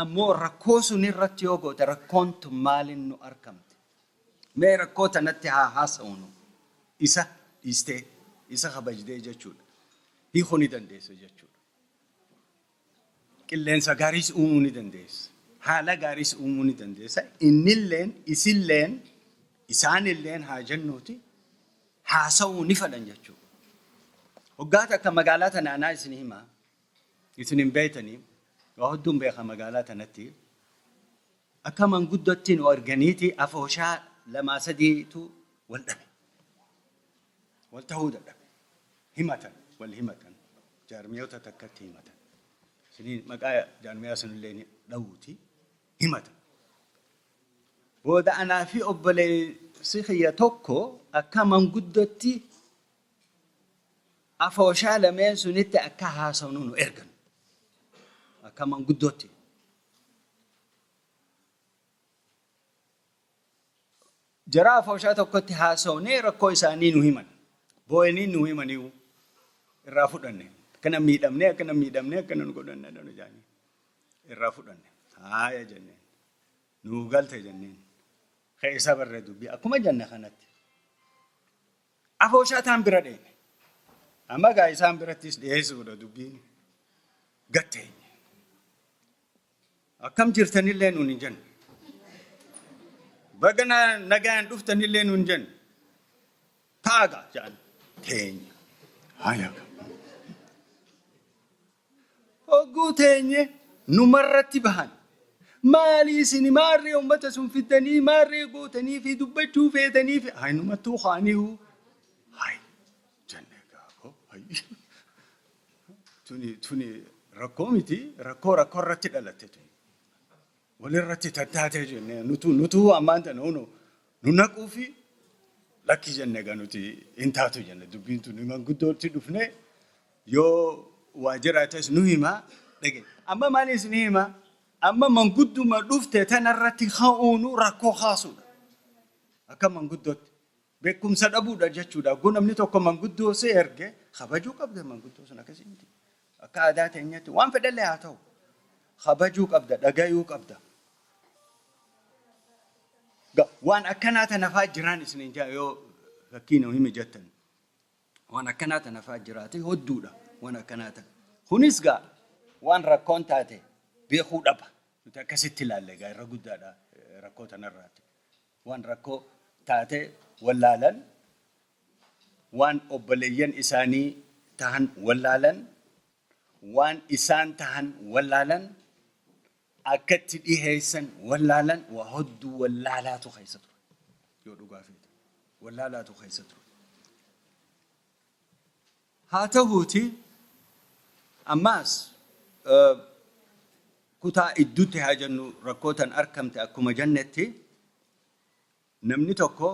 ammoo rakkoo sunirratti yoo goote rakkoon tun maalin nu argamte mee rakkoo tanatti haa haasa'uunu isa dhiistee isa kabajdee jechuudha hiikuu ni dandeessa jechuudha. qilleensa gaariis uumuu ni dandeessa. Haala gaariis uumuu ni dandeessa. Innilleen, isilleen, isaanilleen haa jennuuti haasa'uu ni fedhan jechuudha. Waggaa akka magaalaa tanaanaa isin himaa, isin hin beektanii, waa hedduun beeka magaalaa tanatti. Akka manguddootti nu arganiiti afooshaa lamaa sadiitu wal dhabe. Wal ta'uu dadhabe. Himatan, wal himatan. Jaarmiyoota takkatti himatan. Isiniin maqaa jaarmiyaa sanillee ni dhawuuti. Himatan. Booda anaa fi obboleessi kiyya tokko akka manguddootti afooshaa lameen sunitti akka haasawnu nu ergan. Akka manguddootti. Jara afooshaa tokkotti haasawnee rakkoo isaanii nu himan. Boo'anii nu himaniiru irraa fudhanne. Akkana miidhamnee akkana nu godhanne dha nu jaanii. Irraa fudhanne. Haaya jenneen. Nu galte jenneen. Keessa barree dubbii akkuma jenne kanatti. Afooshaa taan bira dheene. Amma gaa isaan birattis dhiyeessuudha dubbiin. Gatteenye. Akkam jirtanillee nuun hin jenne. Bagana nagaan dhuftanillee nuun jenne. Taagaa jedhan. Teenye. Haaya. Hogguu teenye numarratti bahan. Maali isin maarree uummata sun fiddanii maarree gootanii fi dubbachuu feetanii fi hayi numattuu haaniihu. Hayi. Jenne gaafoo. Hayi. Tuni rakkoo miti. Rakkoo irratti dhalatte tuni. Walirratti tattaatee jenne nutu ammaan tana nu naquu fi lakki jenne egaa nuti hin taatu jenne dubbiin tuni manguddootti dhufne yoo waajjiraates nu himaa dhage. Amma maalis ni himaa amma mangudduma dhufte tanarratti ka'uunu rakkoo kaasuudha. Akka manguddootti beekumsa dhabuudha jechuudha. Gun namni tokko manguddoo si erge kabajuu qabda manguddoo sun akkasii miti. Akka aadaa teenyatti waan fedhallee haa ta'u kabajuu qabda dhagayuu qabda. Waan akkanaa tanafaa jiraan isin jaa yoo fakkiin himi jettan. Waan akkanaa tanafaa jiraate hodduudha waan akkanaa tan. Kunis gaa waan rakkoon taate beekuu dhaba. Nuti akkasitti ilaalle gaa irra guddaadha rakkoo tanarraati. Waan rakkoo taate wallaalan waan obboleeyyan isaanii tahan wallaalan waan isaan tahan wallaalan akkatti dhiheessan wallaalan waa hodduu wallaalaatu keessa ture. Yoo dhugaa feete wallaalaatu keessa ture. Haa ta'uuti ammaas kutaa idduutti haa jennu rakkootan argamte akkuma jennetti namni tokko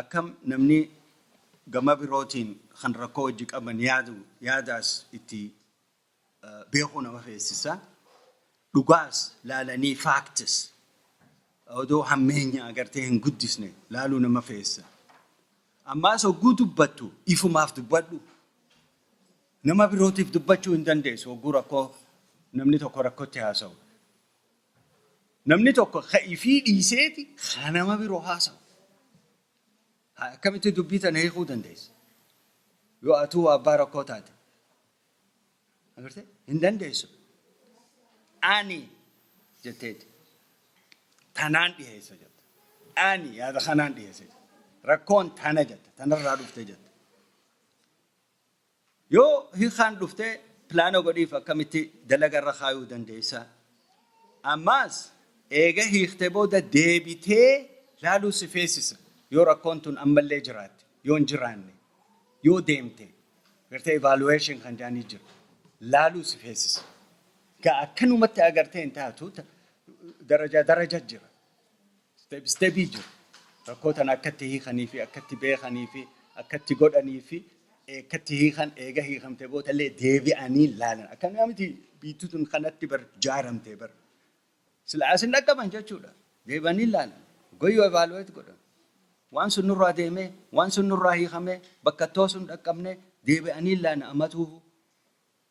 akkam namni gama birootiin kan rakkoo wajji qaban yaadaas itti beekuu nama feessisa. Dhugaas laalanii faaktis odoo hammeenya agartee hin guddisne laaluu nama feessa. Ammaas hogguu dubbattu ifumaaf dubbadhu. Nama birootiif dubbachuu hin dandeessu hogguu rakkoo namni tokko rakkootti haasa'u. Namni tokko ka'ifii dhiiseeti kan nama biroo haasa'u. Akkamitti dubbii tana hiikuu dandeessa? Yoo atuu abbaa rakkoo taate. Agartee hin dandeessu. Ani jetteeti. Tanaan dhiheessa jetta. Ani yaada kanaan dhiheessa jetta. Rakkoon tana jetta. Tanarraa dhuftee jetta. Yoo hiikaan dhuftee pilaana godhiif akkamitti dalagarra kaayuu dandeessa. Ammaas eega hiiktee booda deebitee laaluu si feesisa. Yoo rakkoon tun ammallee jiraatte. Yoo hin jiraanne. Yoo deemte. Gartee evaluation kan jaanii jiru. Laaluu si feesisa. Akkanumatti agartee hin taatu daraja jira. Steebii jiru. Rakkootan akkatti hiikanii fi akkatti beekanii fi akkatti godhanii fi akkatti hiikan eega hiikamte boodallee deebi'anii laalan. Akkana miti biittuun kanatti bar jaaramte bar. Sila asin dhaqqaban jechuudha. Deebi'anii laalan. Goyyoo evaluate godhan. Waan sun nurraa deemee, waan sun nurraa hiikamee, bakka too sun dhaqqabne deebi'anii laalan amatuufu.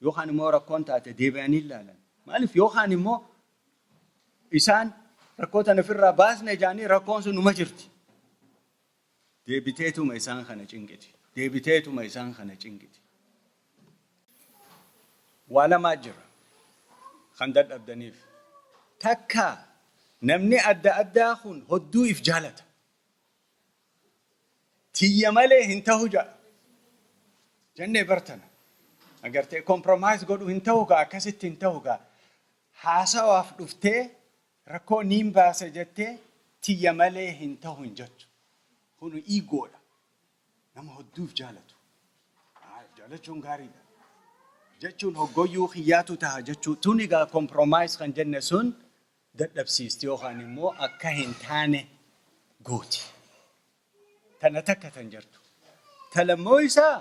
Yookaan immoo rakkoon taate deebi'anii laalan. Maaliif yookaan immoo isaan rakkootan ofirraa baasne jaanii rakkoon sun numa jirti. Deebiteetuma isaan kana cinqiti. Deebiteetuma isaan kana cinqiti. Waa lamaa jira. خندد أبدنيف تكا نمني أدى خون هدو إفجالته تي ماله هنتهو جا جنة برتنا أجرتي كومبرومايز قولوا هنتهو جا كسيت هنتهو جا حاسا وافدفته ركو نيم باسه جته تي ماله هنتهو هنجت هونو إيجولا نما هدو إفجالته جالتشون غاريدا جتشون هجويو خياتو تها جتشو تونيغا كومبرومايز خان جنة سون dadhabsiistee yookaan immoo akka hin taane gooti. Tana takka tan jirtu. Talammoo isaa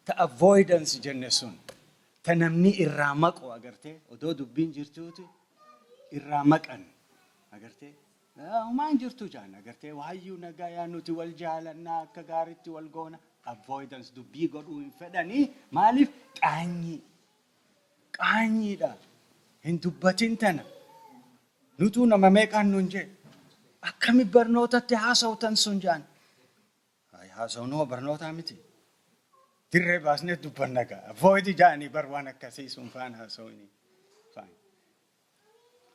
ta avoidance jenne sun. Ta namni irraa maqu agartee odoo dubbiin jirtuuti irraa maqan agartee. Maan jirtu jaan agartee waayyuu nagaa yaa nuti wal jaalannaa akka gaariitti wal goona. Avoidance dubbii godhuu hin fedhanii maaliif qaanyiidha. Hin dubbatin tana. Nutu nama meeqaan nuun jee akkami barnootatti haasawtan sun jaan haasawnu barnootaa miti dirree baasnee dubbanna gaa avoidi jaanii bar waan akkasii sun faan haasawni faan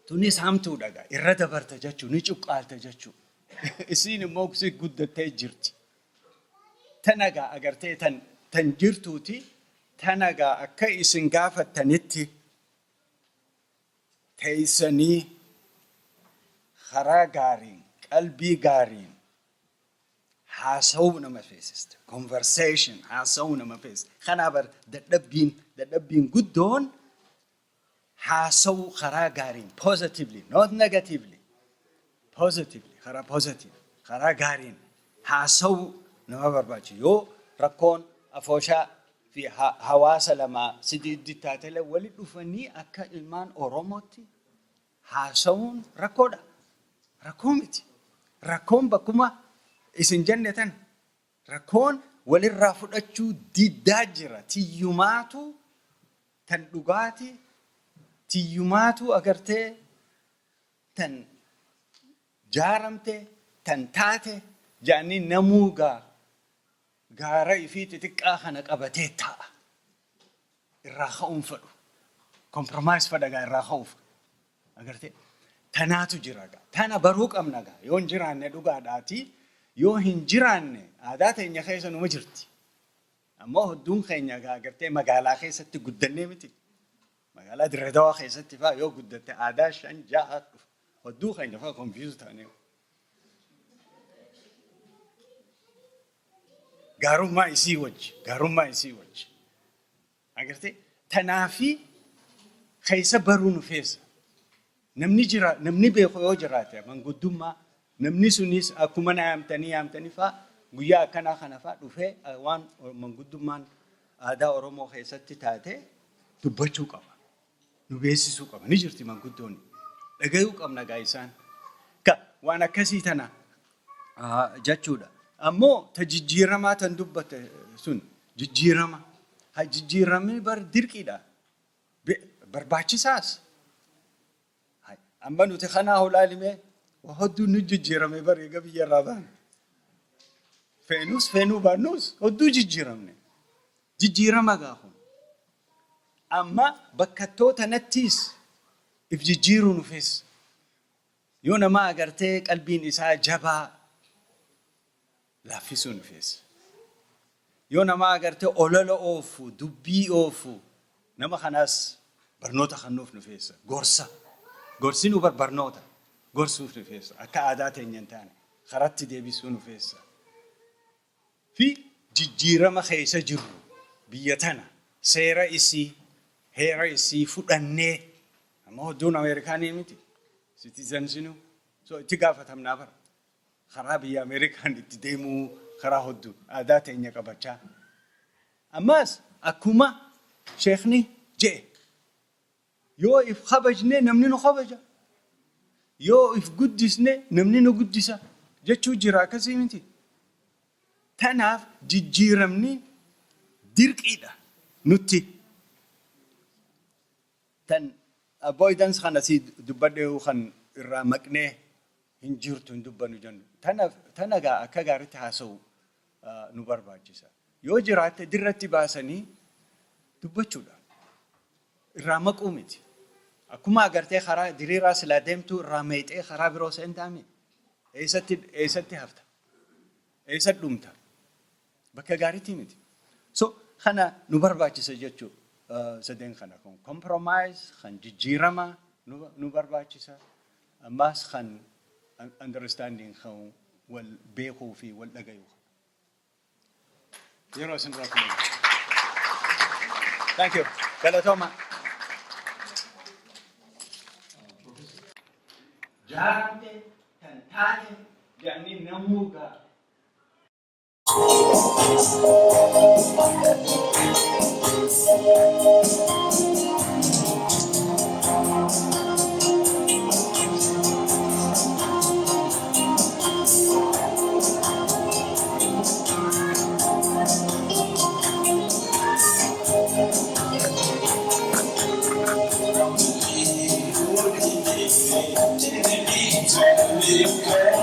tunis hamtuudha gaa irra dabarta jechuu ni cuqqaalta jechuu isiin immoo si guddattee jirti tana gaa agartee tan jirtuuti tana gaa akka isin gaafattanitti teessanii خرا غارين قلبي غارين حاسونا ما فيست conversation حاسونا ما فيست خنابر ددبين قدون حاسو خرا غارين positively not negatively positively خرا positive خرا غارين حاسو نما برباچي يو ركون افوشا في حواس لما سيدي تاتله ولي دفني اكا المان اوروموتي حاسون ركودا ركومتي ركوم بكما اسم جنة ركون وللرافض أشو ديداجرة تيوماتو تندقاتي تيوماتو أجرتي تن جارمتي تن تاتي جاني نموغا غاري في تتكاخنك أبتيتا الراخون فلو كومبرومايز فدقا الراخوف أجرتي تناتو جراغا تنا بروك أمناغا يون جيرانne dhugaadhaati yoo hin jiraanne aadaa teenya keessa numa jirti ammoo hedduun keenya agartee magaalaa keessatti guddannee miti magaalaa Dirree Dawaa keessatti faa yoo guddatte aadaa 5-6 dhufu hedduu keenya faa confuse taanee gaarummaa isii wajji agartee tanaafi keessa baruu nu feessa namni beeku yoo jiraate manguddummaa namni sunis akkuma yaamtanii faa guyyaa akkanaa kana faa dhufee waan manguddummaan aadaa Oromoo keessatti taate dubbachuu qaba. Nu beeksisuu qaba. Ni jirti manguddoonni. Dhagayuu qabna gaa'isaan. Waan akkasii tana jechuudha. Ammoo tajijjiiramaa tan dubbate sun jijjiirama. Jijjiiramni bar dirqiidha. Barbaachisaas. Amma nuti kanaa hulaalimee hedduu nu jijjiirame bar eega biyyarraa baane. Feenuu baannus hedduu jijjiiramne. Jijjiirama gaafun. Amma bakkattoota nattiis if jijjiiruu nufis. Yoo nama agartee qalbiin isaa jabaa laaffisuu nufis. Yoo nama agartee olola oofu, dubbii oofu, nama kanaas barnoota kennuuf nufis. Gorsi nu barnoota. Gorsuuf nufis. Akka aadaa teenya hin taane karatti deebisuu nufis. Fi jijjiirama keessa jirru biyya tana seera isii heera isii fudhannee amma hedduun Ameerikaanii miti citizenshinu so itti gaafatamnaa bara karaa biyya Ameerikaan itti deemuu karaa hedduu aadaa teenya qabachaa ammas akkuma sheekni jee yoo if kabajne namni nu kabaja yoo if guddisne namni nu guddisa jechuu jira akkasii miti tanaaf jijjiiramni dirqiidha nutti tan avoidance kana si dubbadhee kan irraa maqnee hin jirtu hin dubbanu jennu tana gaa akka gaariitti haasa'u nu barbaachisa yoo jiraatte dirratti baasanii dubbachuudha irraa maquu miti أكما أقرتي خرا دريرا سلا ديمتو راميت إيه خرا بروس أنت أمي إيستي هفتا إيست دومتا بكا غاري تيمتي سو خنا نبرباچ سجچو سدين خنا كومبرومايز خن جيرما نبرباچ سا ماس خن understanding خن والبيخو في والدغيو يرو سنراكم Thank you. Galatoma. Jarante, cantare, Gianni Namuga. Thank you.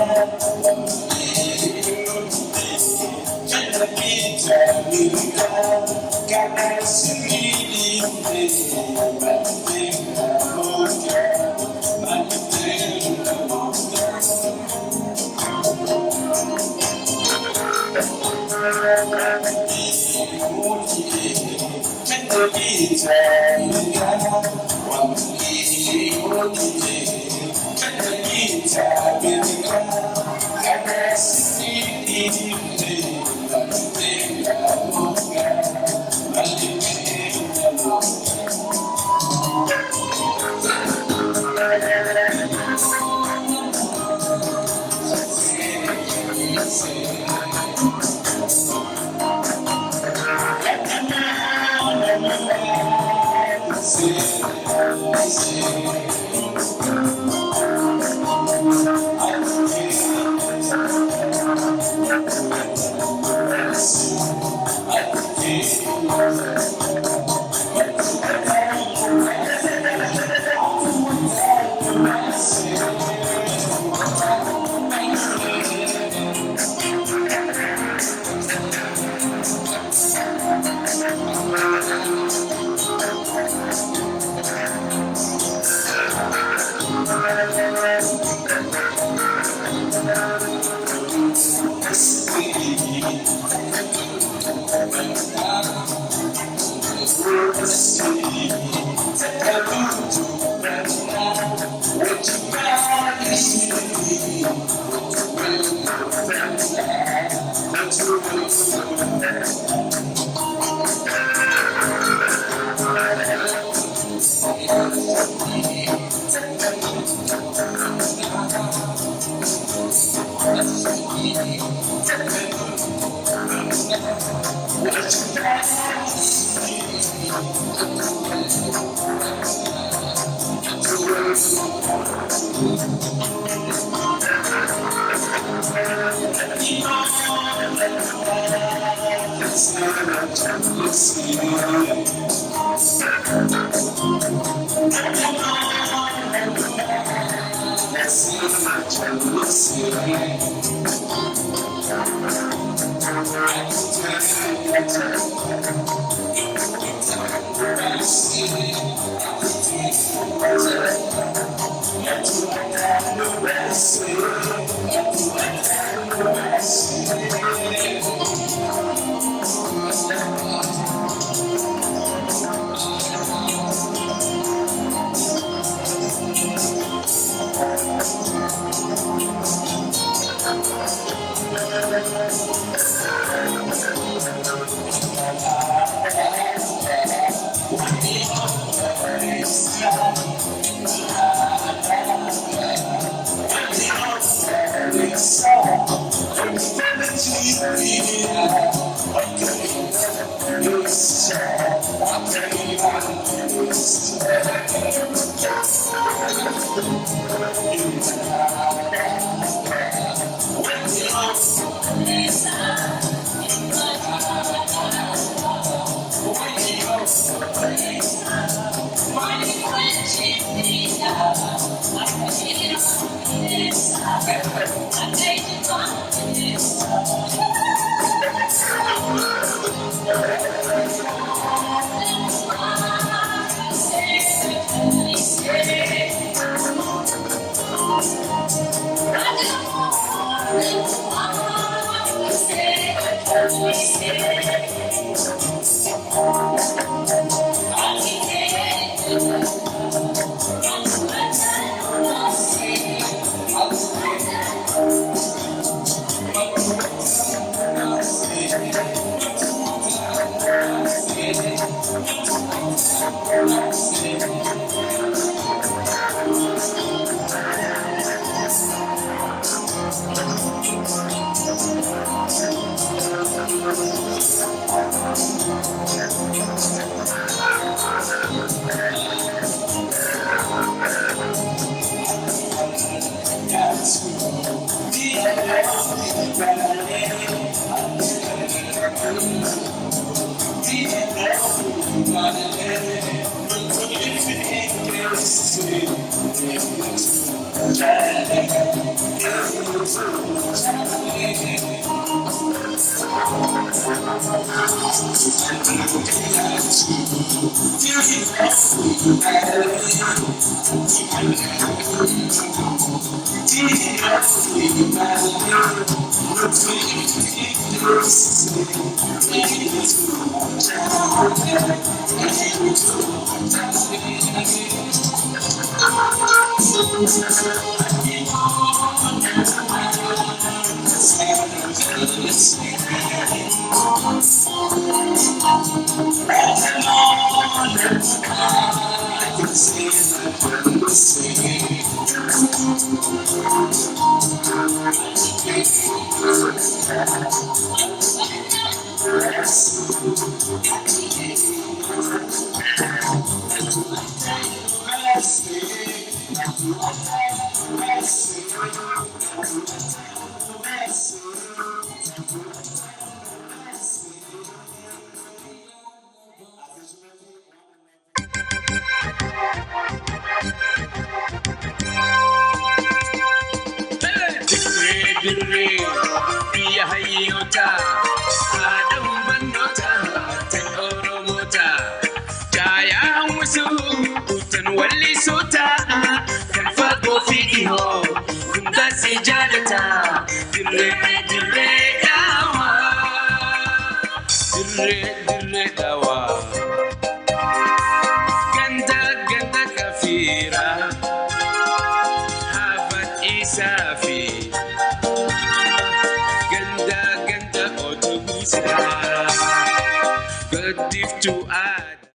dirree biyya hayyoota haadha hubannoota tan oromoota jaayaa uwwisuu tan wallisoota kan fagoo fi dhihoo hunda si jaalata dirree dirree dhaawa dirree